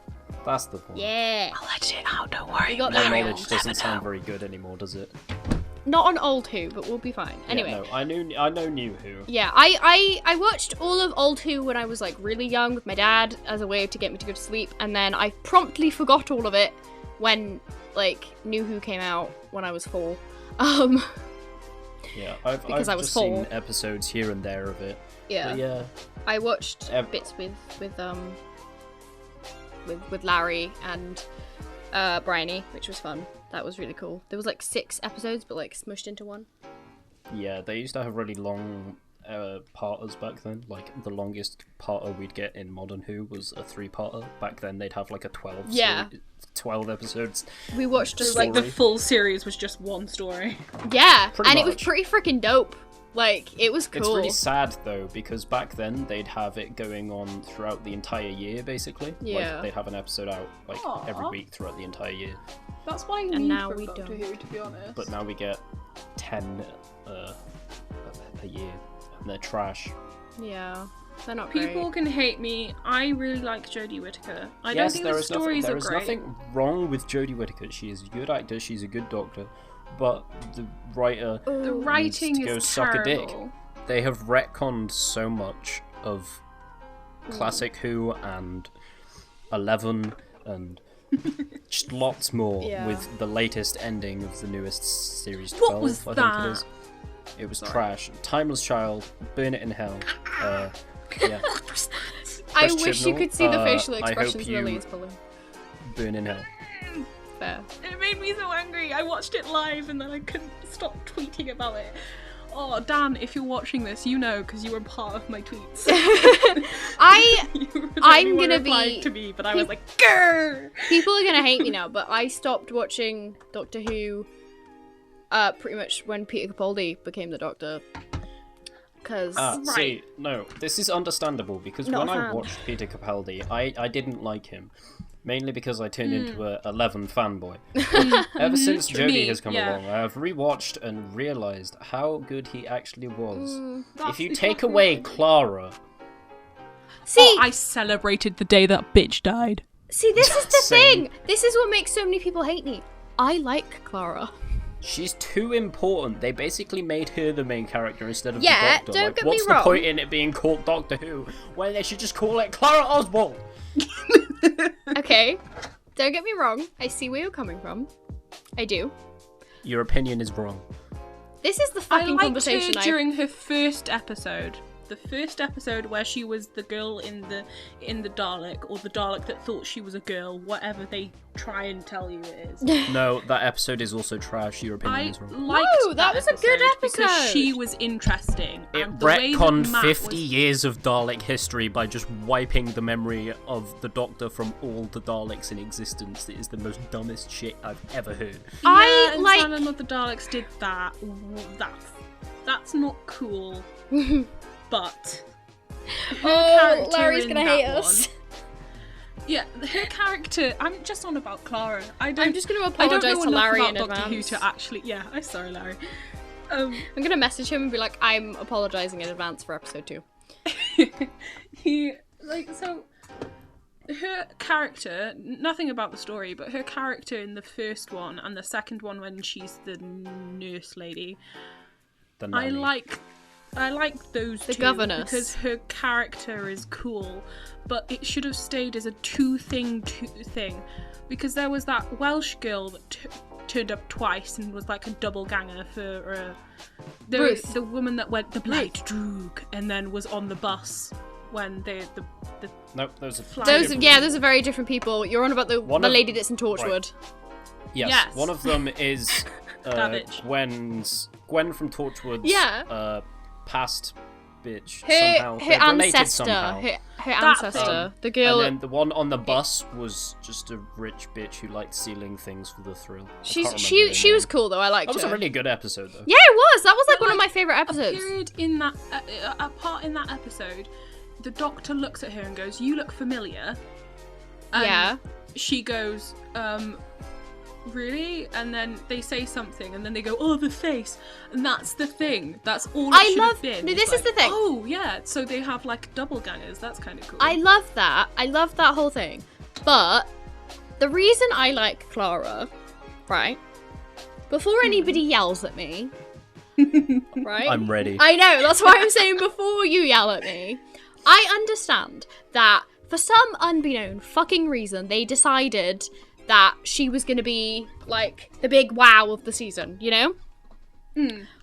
[SPEAKER 4] That's the point.
[SPEAKER 3] Yeah.
[SPEAKER 1] I'll edit it out, don't worry.
[SPEAKER 3] We got
[SPEAKER 4] My
[SPEAKER 3] that
[SPEAKER 4] knowledge
[SPEAKER 3] wrong.
[SPEAKER 4] doesn't sound very good anymore, does it?
[SPEAKER 3] Not on old Who, but we'll be fine. Anyway.
[SPEAKER 4] Yeah, no, I know new Who.
[SPEAKER 3] Yeah, I watched all of Old Who when I was like really young with my dad as a way to get me to go to sleep, and then I promptly forgot all of it when like New Who came out when I was 4.
[SPEAKER 4] Yeah, I've
[SPEAKER 3] Because I was
[SPEAKER 4] just
[SPEAKER 3] 4.
[SPEAKER 4] seen episodes here and there of it.
[SPEAKER 3] Yeah.
[SPEAKER 4] But yeah.
[SPEAKER 3] I watched
[SPEAKER 4] Ev-
[SPEAKER 3] bits with Larry and Bryani, which was fun. That was really cool. There was like 6 episodes, but like smushed into one.
[SPEAKER 4] Yeah, they used to have really long parters back then. Like the longest parter we'd get in Modern Who was a 3-parter. Back then they'd have like a 12.
[SPEAKER 3] Yeah.
[SPEAKER 4] 12 episodes.
[SPEAKER 3] We watched just
[SPEAKER 1] Like the
[SPEAKER 4] Story.
[SPEAKER 1] full series was just one story.
[SPEAKER 3] yeah,
[SPEAKER 4] Pretty
[SPEAKER 3] and it was
[SPEAKER 4] much.
[SPEAKER 3] pretty freaking dope. Like it was cool.
[SPEAKER 4] It's really sad though, because back then they'd have it going on throughout the entire year, basically.
[SPEAKER 3] Yeah.
[SPEAKER 4] Like, they'd have an episode out like
[SPEAKER 1] Aw.
[SPEAKER 4] every week throughout the entire year.
[SPEAKER 1] That's why
[SPEAKER 3] And
[SPEAKER 1] we
[SPEAKER 3] now
[SPEAKER 1] from
[SPEAKER 3] we
[SPEAKER 1] Doctor
[SPEAKER 3] don't.
[SPEAKER 1] Who, to be honest.
[SPEAKER 4] But now we get 10 a year, and they're trash.
[SPEAKER 3] Yeah. They're not
[SPEAKER 1] People
[SPEAKER 3] great.
[SPEAKER 1] can hate me. I really like Jodie Whittaker. I don't
[SPEAKER 4] Yes,
[SPEAKER 1] think
[SPEAKER 4] there
[SPEAKER 1] the
[SPEAKER 4] is
[SPEAKER 1] stories
[SPEAKER 4] there
[SPEAKER 1] are
[SPEAKER 4] is
[SPEAKER 1] great.
[SPEAKER 4] nothing wrong with Jodie Whittaker. She is a good actor. She's a good doctor, but the writer
[SPEAKER 1] The
[SPEAKER 3] Ooh.
[SPEAKER 1] writing
[SPEAKER 4] needs to go
[SPEAKER 1] is
[SPEAKER 4] suck a dick.
[SPEAKER 1] terrible.
[SPEAKER 4] They have retconned so much of classic Who and 11 and just lots more
[SPEAKER 3] Yeah.
[SPEAKER 4] with the latest ending of the newest series 12.
[SPEAKER 1] What was
[SPEAKER 4] I think
[SPEAKER 1] that?
[SPEAKER 4] it is. It was
[SPEAKER 1] Sorry.
[SPEAKER 4] trash. Timeless Child, Burn It in Hell. Yeah,
[SPEAKER 3] I
[SPEAKER 4] Chris
[SPEAKER 3] wish you
[SPEAKER 4] Chibnall,
[SPEAKER 3] could see the facial
[SPEAKER 4] I hope
[SPEAKER 3] expressions
[SPEAKER 4] you-
[SPEAKER 3] Lily is pulling.
[SPEAKER 4] Burn in Hell.
[SPEAKER 3] Fair.
[SPEAKER 1] It made me so angry. I watched it live and then I couldn't stop tweeting about it. Oh, Dan, if you're watching this, you know because you were part of my tweets. You were the
[SPEAKER 3] I'm
[SPEAKER 1] only one
[SPEAKER 3] gonna
[SPEAKER 1] replying
[SPEAKER 3] be-
[SPEAKER 1] to me, but I was like, grrr!
[SPEAKER 3] People are gonna hate me now, but I stopped watching Doctor Who pretty much when Peter Capaldi became the Doctor. Because
[SPEAKER 4] See, no, this is understandable because
[SPEAKER 3] Not
[SPEAKER 4] when
[SPEAKER 3] a
[SPEAKER 4] I
[SPEAKER 3] fan.
[SPEAKER 4] watched Peter Capaldi, I didn't like him. Mainly because I turned into a 11 fanboy. Ever since Jodie
[SPEAKER 1] Me,
[SPEAKER 4] has come
[SPEAKER 1] yeah.
[SPEAKER 4] along, I have rewatched and realised how good he actually was.
[SPEAKER 1] That's
[SPEAKER 4] If you
[SPEAKER 1] exactly
[SPEAKER 4] take away
[SPEAKER 1] what
[SPEAKER 4] Clara,
[SPEAKER 3] see,
[SPEAKER 1] I celebrated the day that bitch died.
[SPEAKER 3] see, this is the
[SPEAKER 4] Same.
[SPEAKER 3] thing. This is what makes so many people hate me. I like Clara.
[SPEAKER 4] she's too important. They basically made her the main character instead of
[SPEAKER 3] Yeah,
[SPEAKER 4] the Doctor.
[SPEAKER 3] don't
[SPEAKER 4] Like,
[SPEAKER 3] get me
[SPEAKER 4] what's the
[SPEAKER 3] wrong.
[SPEAKER 4] point in it being called Doctor Who when they should just call it Clara Oswald?
[SPEAKER 3] Okay, don't get me wrong. I see where you're coming from. I do.
[SPEAKER 4] Your opinion is wrong.
[SPEAKER 3] This is the
[SPEAKER 1] I
[SPEAKER 3] fucking
[SPEAKER 1] liked
[SPEAKER 3] conversation
[SPEAKER 1] her during her first episode. The first episode where she was the girl in the Dalek, or the Dalek that thought she was a girl, whatever they try and tell you it is.
[SPEAKER 4] No, that episode is also trash. Your opinion
[SPEAKER 1] I
[SPEAKER 4] is wrong.
[SPEAKER 1] liked
[SPEAKER 3] No, that was a good
[SPEAKER 1] because
[SPEAKER 3] episode.
[SPEAKER 1] she was interesting.
[SPEAKER 4] It
[SPEAKER 1] and the way that
[SPEAKER 4] retconned
[SPEAKER 1] Matt
[SPEAKER 4] 50
[SPEAKER 1] was-
[SPEAKER 4] years of Dalek history by just wiping the memory of the Doctor from all the Daleks in existence. It is the most dumbest shit I've ever heard.
[SPEAKER 3] I
[SPEAKER 1] Yeah, and
[SPEAKER 3] like-
[SPEAKER 1] Silent of the Daleks did that. That's not cool. But her
[SPEAKER 3] Oh,
[SPEAKER 1] character
[SPEAKER 3] Larry's
[SPEAKER 1] in
[SPEAKER 3] gonna
[SPEAKER 1] that
[SPEAKER 3] hate us.
[SPEAKER 1] one- Yeah, her character. I'm just on about Clara.
[SPEAKER 3] I'm just gonna
[SPEAKER 1] I don't
[SPEAKER 3] apologise
[SPEAKER 1] know
[SPEAKER 3] to
[SPEAKER 1] enough
[SPEAKER 3] Larry
[SPEAKER 1] about
[SPEAKER 3] in
[SPEAKER 1] Doctor Who
[SPEAKER 3] advance.
[SPEAKER 1] to actually. Yeah, I'm sorry, Larry.
[SPEAKER 3] I'm gonna message him and be like, I'm apologising in advance for episode 2.
[SPEAKER 1] Her character, nothing about the story, but her character in the first one and the second one when she's the nurse lady,
[SPEAKER 4] The
[SPEAKER 1] I
[SPEAKER 4] nanny.
[SPEAKER 1] like those
[SPEAKER 3] The
[SPEAKER 1] two
[SPEAKER 3] governess.
[SPEAKER 1] because her character is cool, but it should have stayed as a two thing, because there was that Welsh girl that turned up twice and was like a double ganger for
[SPEAKER 3] Ruth.
[SPEAKER 1] the woman that went the Blight Droog and then was on the bus when the
[SPEAKER 4] Nope, those are
[SPEAKER 1] Fly-
[SPEAKER 4] two
[SPEAKER 3] Those,
[SPEAKER 4] different
[SPEAKER 3] yeah,
[SPEAKER 4] people.
[SPEAKER 3] those are very different people. You're on about the
[SPEAKER 4] One
[SPEAKER 3] the
[SPEAKER 4] of-
[SPEAKER 3] lady that's in Torchwood.
[SPEAKER 4] Yes,
[SPEAKER 1] Yes.
[SPEAKER 4] one of them is
[SPEAKER 1] That bitch.
[SPEAKER 4] Gwen from Torchwood's
[SPEAKER 3] Yeah.
[SPEAKER 4] past bitch
[SPEAKER 3] Her
[SPEAKER 4] somehow.
[SPEAKER 3] her
[SPEAKER 4] They're related
[SPEAKER 3] ancestor,
[SPEAKER 4] somehow.
[SPEAKER 3] her
[SPEAKER 1] That
[SPEAKER 3] ancestor, the girl.
[SPEAKER 4] And then the one on the bus was just a rich bitch who liked stealing things for the thrill. I
[SPEAKER 3] She's
[SPEAKER 4] can't
[SPEAKER 3] she
[SPEAKER 4] remember her
[SPEAKER 3] she was
[SPEAKER 4] name.
[SPEAKER 3] cool though. I liked
[SPEAKER 4] That was
[SPEAKER 3] her.
[SPEAKER 4] a really good episode though.
[SPEAKER 3] Yeah, it was. That was like
[SPEAKER 1] But,
[SPEAKER 3] one of my
[SPEAKER 1] like,
[SPEAKER 3] favorite
[SPEAKER 1] a
[SPEAKER 3] episodes.
[SPEAKER 1] period in that a part in that episode, the Doctor looks at her and goes, "You look familiar." And
[SPEAKER 3] Yeah.
[SPEAKER 1] she goes, really? And then they say something, and then they go, "Oh, the face," and that's the thing. That's all. It
[SPEAKER 3] I
[SPEAKER 1] should
[SPEAKER 3] love-
[SPEAKER 1] have been.
[SPEAKER 3] no,
[SPEAKER 1] It's
[SPEAKER 3] this is the thing.
[SPEAKER 1] Oh, yeah. So they have like double gangers. That's kind of cool.
[SPEAKER 3] I love that. I love that whole thing. But the reason I like Clara, right? Before anybody yells at me, right?
[SPEAKER 4] I'm ready.
[SPEAKER 3] I know, that's why I'm saying before you yell at me. I understand that for some unbeknown fucking reason, they decided that she was gonna be, like, the big wow of the season, you know?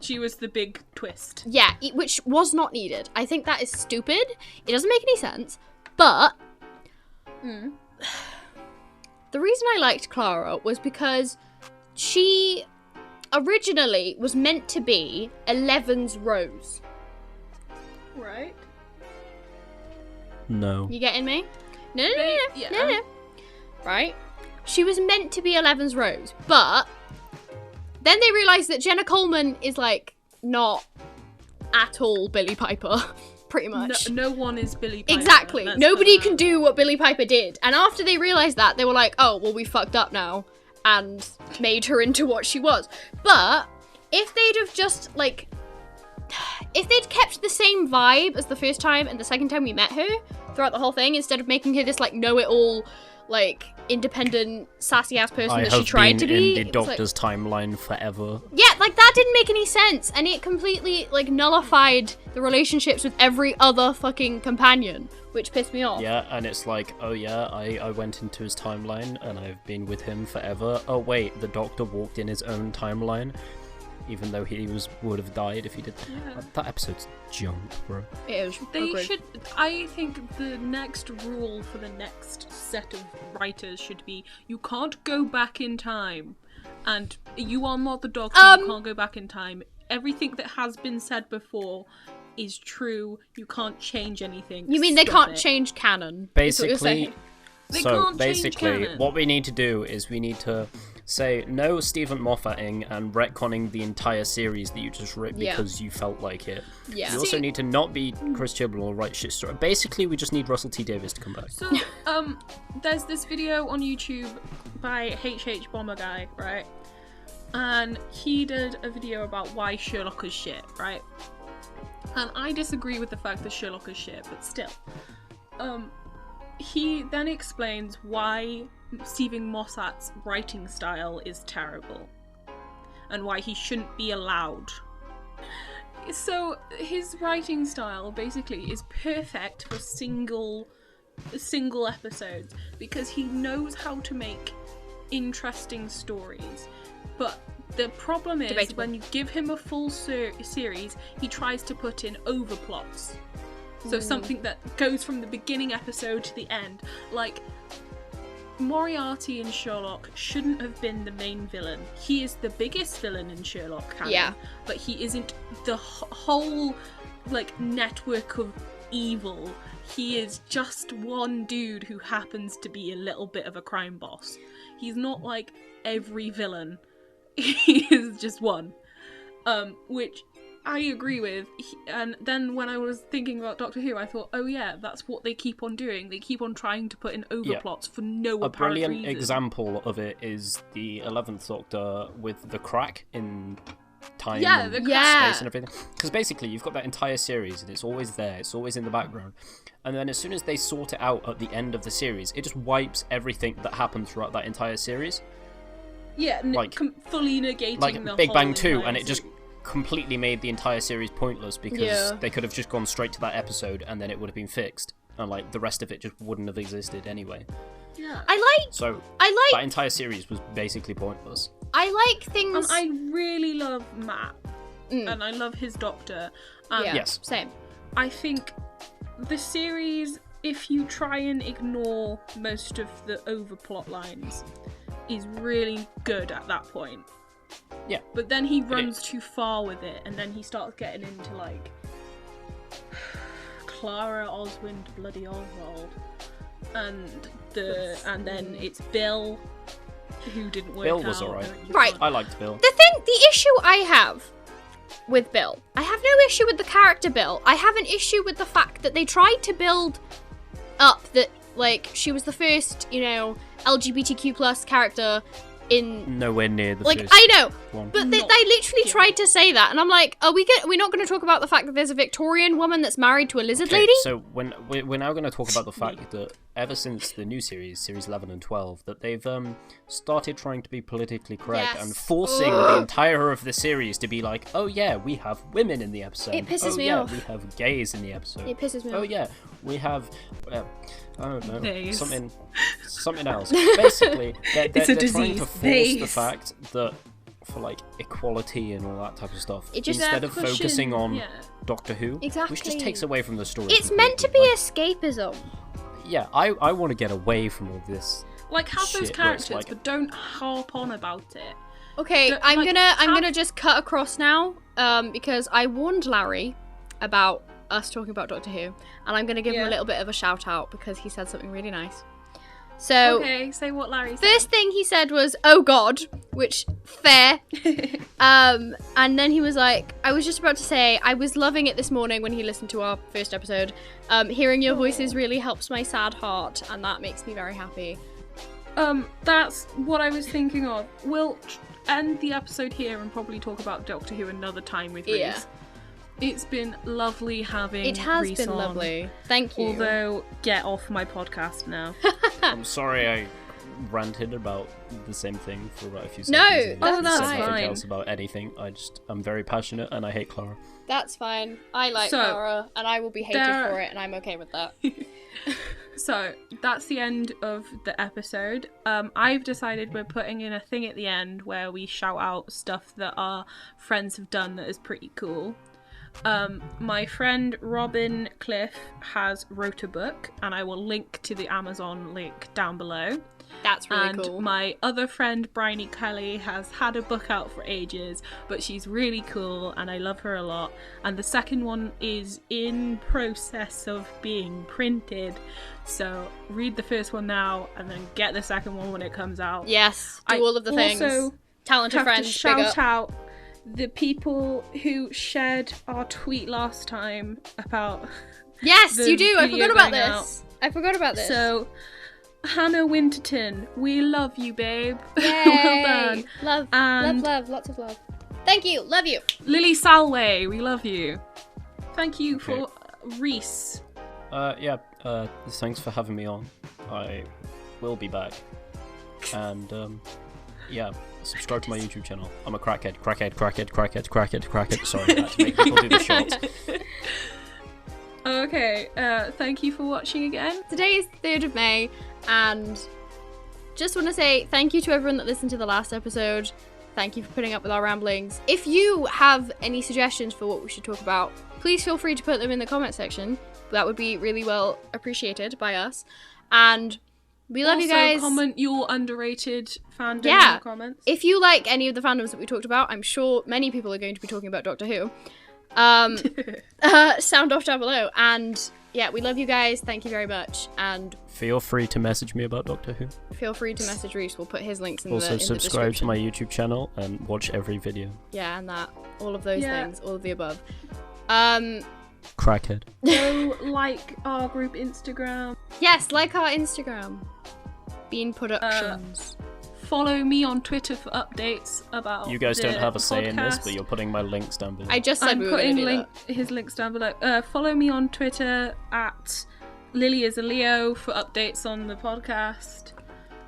[SPEAKER 1] She was the big twist.
[SPEAKER 3] Yeah, which was not needed. I think that is stupid. It doesn't make any sense. But the reason I liked Clara was because she originally was meant to be Eleven's Rose.
[SPEAKER 1] Right.
[SPEAKER 4] No.
[SPEAKER 3] You getting me? No.
[SPEAKER 1] Yeah.
[SPEAKER 3] Right? She was meant to be Eleven's Rose, but then they realised that Jenna Coleman is, like, not at all Billie Piper, pretty much.
[SPEAKER 1] No one is Billy Piper.
[SPEAKER 3] Exactly.
[SPEAKER 1] let's
[SPEAKER 3] Nobody
[SPEAKER 1] put
[SPEAKER 3] can
[SPEAKER 1] that.
[SPEAKER 3] do what Billie Piper did. And after they realised that, they were like, oh, well, we fucked up now. And made her into what she was. But if they'd have just, like... if they'd kept the same vibe as the first time and the second time we met her throughout the whole thing, instead of making her this like know-it-all, like independent sassy ass person that she tried to be.
[SPEAKER 4] I have been in the Doctor's timeline forever.
[SPEAKER 3] Yeah, like that didn't make any sense, and it completely like nullified the relationships with every other fucking companion, which pissed me off.
[SPEAKER 4] Yeah, and it's like, oh yeah, I went into his timeline and I've been with him forever. Oh wait, the Doctor walked in his own timeline, even though he would have died if he did.
[SPEAKER 1] Yeah.
[SPEAKER 4] That episode's junk, bro.
[SPEAKER 3] It is.
[SPEAKER 1] They
[SPEAKER 3] Agreed.
[SPEAKER 1] should. I think the next rule for the next set of writers should be: you can't go back in time, and you are not the Doctor. You can't go back in time. Everything that has been said before is true. You can't change anything.
[SPEAKER 3] You mean they
[SPEAKER 1] Stop
[SPEAKER 3] can't
[SPEAKER 1] it.
[SPEAKER 3] change canon?
[SPEAKER 4] Basically,
[SPEAKER 1] They
[SPEAKER 4] so
[SPEAKER 1] can't change
[SPEAKER 4] basically,
[SPEAKER 1] canon.
[SPEAKER 4] what we need to do is we need to say no Stephen Moffating and retconning the entire series that you just wrote because you felt like it.
[SPEAKER 3] Yeah.
[SPEAKER 4] You also need to not be Chris Chibnall or write shit story. Basically, we just need Russell T Davies to come back.
[SPEAKER 1] So, there's this video on YouTube by HH Bomber Guy, right? And he did a video about why Sherlock is shit, right? And I disagree with the fact that Sherlock is shit, but still. He then explains why Stephen Moffat's writing style is terrible. And why he shouldn't be allowed. So, his writing style basically is perfect for single episodes because he knows how to make interesting stories. But the problem is
[SPEAKER 3] Debatable.
[SPEAKER 1] when you give him a full series, he tries to put in overplots. So something that goes from the beginning episode to the end. Like, Moriarty in Sherlock shouldn't have been the main villain. He is the biggest villain in Sherlock canon,
[SPEAKER 3] Yeah.
[SPEAKER 1] but he isn't the whole, like, network of evil. He is just one dude who happens to be a little bit of a crime boss. He's not like every villain. He is just one. Which I agree with. And then when I was thinking about Doctor Who, I thought, oh yeah, that's what they keep on doing. They keep on trying to put in overplots for no apparent
[SPEAKER 4] brilliant
[SPEAKER 1] reason.
[SPEAKER 4] example of it is the 11th Doctor with the crack in time
[SPEAKER 1] Yeah, the
[SPEAKER 4] and
[SPEAKER 1] crack.
[SPEAKER 4] space and everything. Because basically, you've got that entire series and it's always there, it's always in the background. And then as soon as they sort it out at the end of the series, it just wipes everything that happened throughout that entire series.
[SPEAKER 1] Yeah,
[SPEAKER 4] like-
[SPEAKER 1] fully negating
[SPEAKER 4] Like
[SPEAKER 1] the
[SPEAKER 4] Big
[SPEAKER 1] whole
[SPEAKER 4] Bang 2,
[SPEAKER 1] entire
[SPEAKER 4] and it just
[SPEAKER 1] series.
[SPEAKER 4] completely made the entire series pointless because
[SPEAKER 3] Yeah.
[SPEAKER 4] they could have just gone straight to that episode and then it would have been fixed. And like the rest of it just wouldn't have existed anyway.
[SPEAKER 1] Yeah.
[SPEAKER 4] So
[SPEAKER 3] I
[SPEAKER 4] that entire series was basically pointless.
[SPEAKER 3] like things.
[SPEAKER 1] And I really love Matt.
[SPEAKER 3] Mm.
[SPEAKER 1] And I love his Doctor.
[SPEAKER 3] Yeah,
[SPEAKER 4] Yes.
[SPEAKER 3] same.
[SPEAKER 1] I think the series, if you try and ignore most of the overplot lines, is really good at that point.
[SPEAKER 4] Yeah.
[SPEAKER 1] But then he runs too far with it, and then he starts getting into like Clara, Oswald, bloody Oswald, and then it's Bill, who didn't work out.
[SPEAKER 4] Bill was alright.
[SPEAKER 3] Right.
[SPEAKER 4] I liked Bill.
[SPEAKER 3] The issue I have with Bill, I have no issue with the character Bill. I have an issue with the fact that they tried to build up that, like, she was the first, LGBTQ plus character in.
[SPEAKER 4] Nowhere near the
[SPEAKER 3] Like,
[SPEAKER 4] first
[SPEAKER 3] I know,
[SPEAKER 4] one.
[SPEAKER 3] but they
[SPEAKER 1] Not-
[SPEAKER 3] literally
[SPEAKER 1] yeah.
[SPEAKER 3] tried to say that, and I'm like, we're not going to talk about the fact that there's a Victorian woman that's married to a lizard
[SPEAKER 4] Okay,
[SPEAKER 3] lady?
[SPEAKER 4] so when we're now going to talk about the fact that ever since the new series 11 and 12, that they've started trying to be politically correct
[SPEAKER 3] Yes.
[SPEAKER 4] and forcing the entire of the series to be like, oh yeah, we have women in the episode.
[SPEAKER 3] It pisses
[SPEAKER 4] oh,
[SPEAKER 3] me
[SPEAKER 4] yeah,
[SPEAKER 3] off.
[SPEAKER 4] we have gays in the episode.
[SPEAKER 3] It pisses me
[SPEAKER 4] Oh
[SPEAKER 3] off.
[SPEAKER 4] yeah, we have I don't know,
[SPEAKER 1] Theys.
[SPEAKER 4] something else. Basically, they're
[SPEAKER 1] It's a
[SPEAKER 4] trying to
[SPEAKER 1] disease.
[SPEAKER 4] force the
[SPEAKER 1] Theys.
[SPEAKER 4] fact that for like equality and all that type of stuff,
[SPEAKER 3] It just-
[SPEAKER 4] instead of
[SPEAKER 1] Pushing-
[SPEAKER 4] focusing on
[SPEAKER 1] yeah.
[SPEAKER 4] Doctor Who, which
[SPEAKER 3] Exactly.
[SPEAKER 4] just takes away from the story.
[SPEAKER 3] It's meant to be
[SPEAKER 4] completely. Like,
[SPEAKER 3] escapism.
[SPEAKER 4] yeah, I want to get away from all this.
[SPEAKER 1] Like, have those
[SPEAKER 4] Shit, where it's
[SPEAKER 1] characters,
[SPEAKER 4] like-
[SPEAKER 1] but don't harp on about it.
[SPEAKER 3] Okay,
[SPEAKER 1] But,
[SPEAKER 3] I'm
[SPEAKER 1] like,
[SPEAKER 3] gonna just cut across now, because I warned Larry about us talking about Doctor Who, and I'm gonna give him
[SPEAKER 1] Yeah.
[SPEAKER 3] a little bit of a shout out because he said something really nice. So,
[SPEAKER 1] Okay, say what Larry said.
[SPEAKER 3] first thing he said was, "Oh God," which fair. And then he was like, "I was just about to say, I was loving it this morning when he listened to our first episode. Hearing your voices really helps my sad heart, and that makes me very happy."
[SPEAKER 1] That's what I was thinking of. We'll end the episode here and probably talk about Doctor Who another time with Reese.
[SPEAKER 3] Yeah.
[SPEAKER 1] It's been lovely having
[SPEAKER 3] It has
[SPEAKER 1] Reese
[SPEAKER 3] been
[SPEAKER 1] on.
[SPEAKER 3] lovely. Thank you.
[SPEAKER 1] Although, get off my podcast now.
[SPEAKER 4] I'm sorry I ranted about the same thing for about a few
[SPEAKER 3] No,
[SPEAKER 4] seconds. and
[SPEAKER 3] that's
[SPEAKER 4] said
[SPEAKER 1] fine.
[SPEAKER 4] nothing else about anything. I'm very passionate and I hate Clara.
[SPEAKER 3] That's fine. I like
[SPEAKER 1] So,
[SPEAKER 3] Clara, and I will be hated
[SPEAKER 1] there-
[SPEAKER 3] for it, and I'm okay with that.
[SPEAKER 1] So, that's the end of the episode. I've decided we're putting in a thing at the end where we shout out stuff that our friends have done that is pretty cool. My friend Robin Cliff has wrote a book, and I will link to the Amazon link down below.
[SPEAKER 3] That's really
[SPEAKER 1] And
[SPEAKER 3] cool.
[SPEAKER 1] my other friend Bryani Kelly has had a book out for ages, but she's really cool and I love her a lot. And the second one is in process of being printed. So read the first one now and then get the second one when it comes out.
[SPEAKER 3] Yes, do
[SPEAKER 1] I
[SPEAKER 3] all of the things.
[SPEAKER 1] also
[SPEAKER 3] Talented
[SPEAKER 1] have
[SPEAKER 3] friends,
[SPEAKER 1] to
[SPEAKER 3] big
[SPEAKER 1] shout
[SPEAKER 3] up.
[SPEAKER 1] out the people who shared our tweet last time about
[SPEAKER 3] Yes,
[SPEAKER 1] the
[SPEAKER 3] you do. I
[SPEAKER 1] video
[SPEAKER 3] forgot about
[SPEAKER 1] going
[SPEAKER 3] this. I forgot about this.
[SPEAKER 1] So Hannah Winterton, we love you, babe.
[SPEAKER 3] Yay.
[SPEAKER 1] Well done.
[SPEAKER 3] Love,
[SPEAKER 1] And-
[SPEAKER 3] love, lots of love. Thank you, love you.
[SPEAKER 1] Lily Salway, we love you. Thank you
[SPEAKER 4] Okay.
[SPEAKER 1] for Reese.
[SPEAKER 4] Thanks for having me on. I will be back. And, subscribe to my YouTube channel. I'm a crackhead. Sorry, I had to make people do the shots.
[SPEAKER 1] Okay, thank you for watching again.
[SPEAKER 3] Today is the 3rd of May, and just want to say thank you to everyone that listened to the last episode. Thank you for putting up with our ramblings. If you have any suggestions for what we should talk about, please feel free to put them in the comment section. That would be really well appreciated by us. And we love you guys.
[SPEAKER 1] Comment your underrated fandom in
[SPEAKER 3] Yeah.
[SPEAKER 1] the comments.
[SPEAKER 3] If you like any of the fandoms that we talked about, I'm sure many people are going to be talking about Doctor Who. Sound off down below. And yeah, we love you guys. Thank you very much. And
[SPEAKER 4] Feel free to message me about Doctor Who.
[SPEAKER 3] feel free to message Reese. We'll put his links in
[SPEAKER 4] Also,
[SPEAKER 3] the
[SPEAKER 4] subscribe to
[SPEAKER 3] description.
[SPEAKER 4] my YouTube channel and watch every video.
[SPEAKER 3] Yeah, and that. All of those
[SPEAKER 1] Yeah.
[SPEAKER 3] things. All of the above.
[SPEAKER 4] Crackhead.
[SPEAKER 1] Go like our group Instagram.
[SPEAKER 3] Yes, like our Instagram. Bean Productions.
[SPEAKER 1] Follow me on Twitter for updates about
[SPEAKER 4] You guys don't
[SPEAKER 1] the
[SPEAKER 4] have a say in this,
[SPEAKER 1] podcast.
[SPEAKER 4] but you're putting my links down below.
[SPEAKER 3] I just said
[SPEAKER 1] I'm
[SPEAKER 3] we were going to
[SPEAKER 1] putting
[SPEAKER 3] do
[SPEAKER 1] his links down below. Follow me on Twitter at Lily is a Leo for updates on the podcast.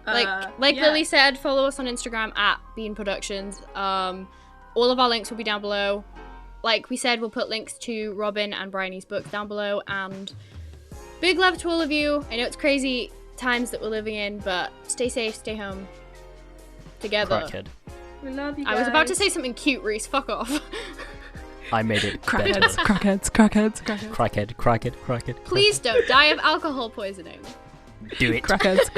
[SPEAKER 3] that. Like
[SPEAKER 1] yeah.
[SPEAKER 3] Lily said, follow us on Instagram at Bean Productions. All of our links will be down below. Like we said, we'll put links to Robin and Bryani's book down below. And big love to all of you. I know it's crazy times that we're living in, but stay safe, stay home. Together.
[SPEAKER 4] Crackhead.
[SPEAKER 1] We love you guys.
[SPEAKER 3] I was about to say something cute, Reese. Fuck off.
[SPEAKER 4] I made it
[SPEAKER 1] Crackheads,
[SPEAKER 4] better.
[SPEAKER 1] crackheads.
[SPEAKER 4] Crackhead.
[SPEAKER 3] Please don't die of alcohol poisoning.
[SPEAKER 4] Do it.
[SPEAKER 1] Crackheads.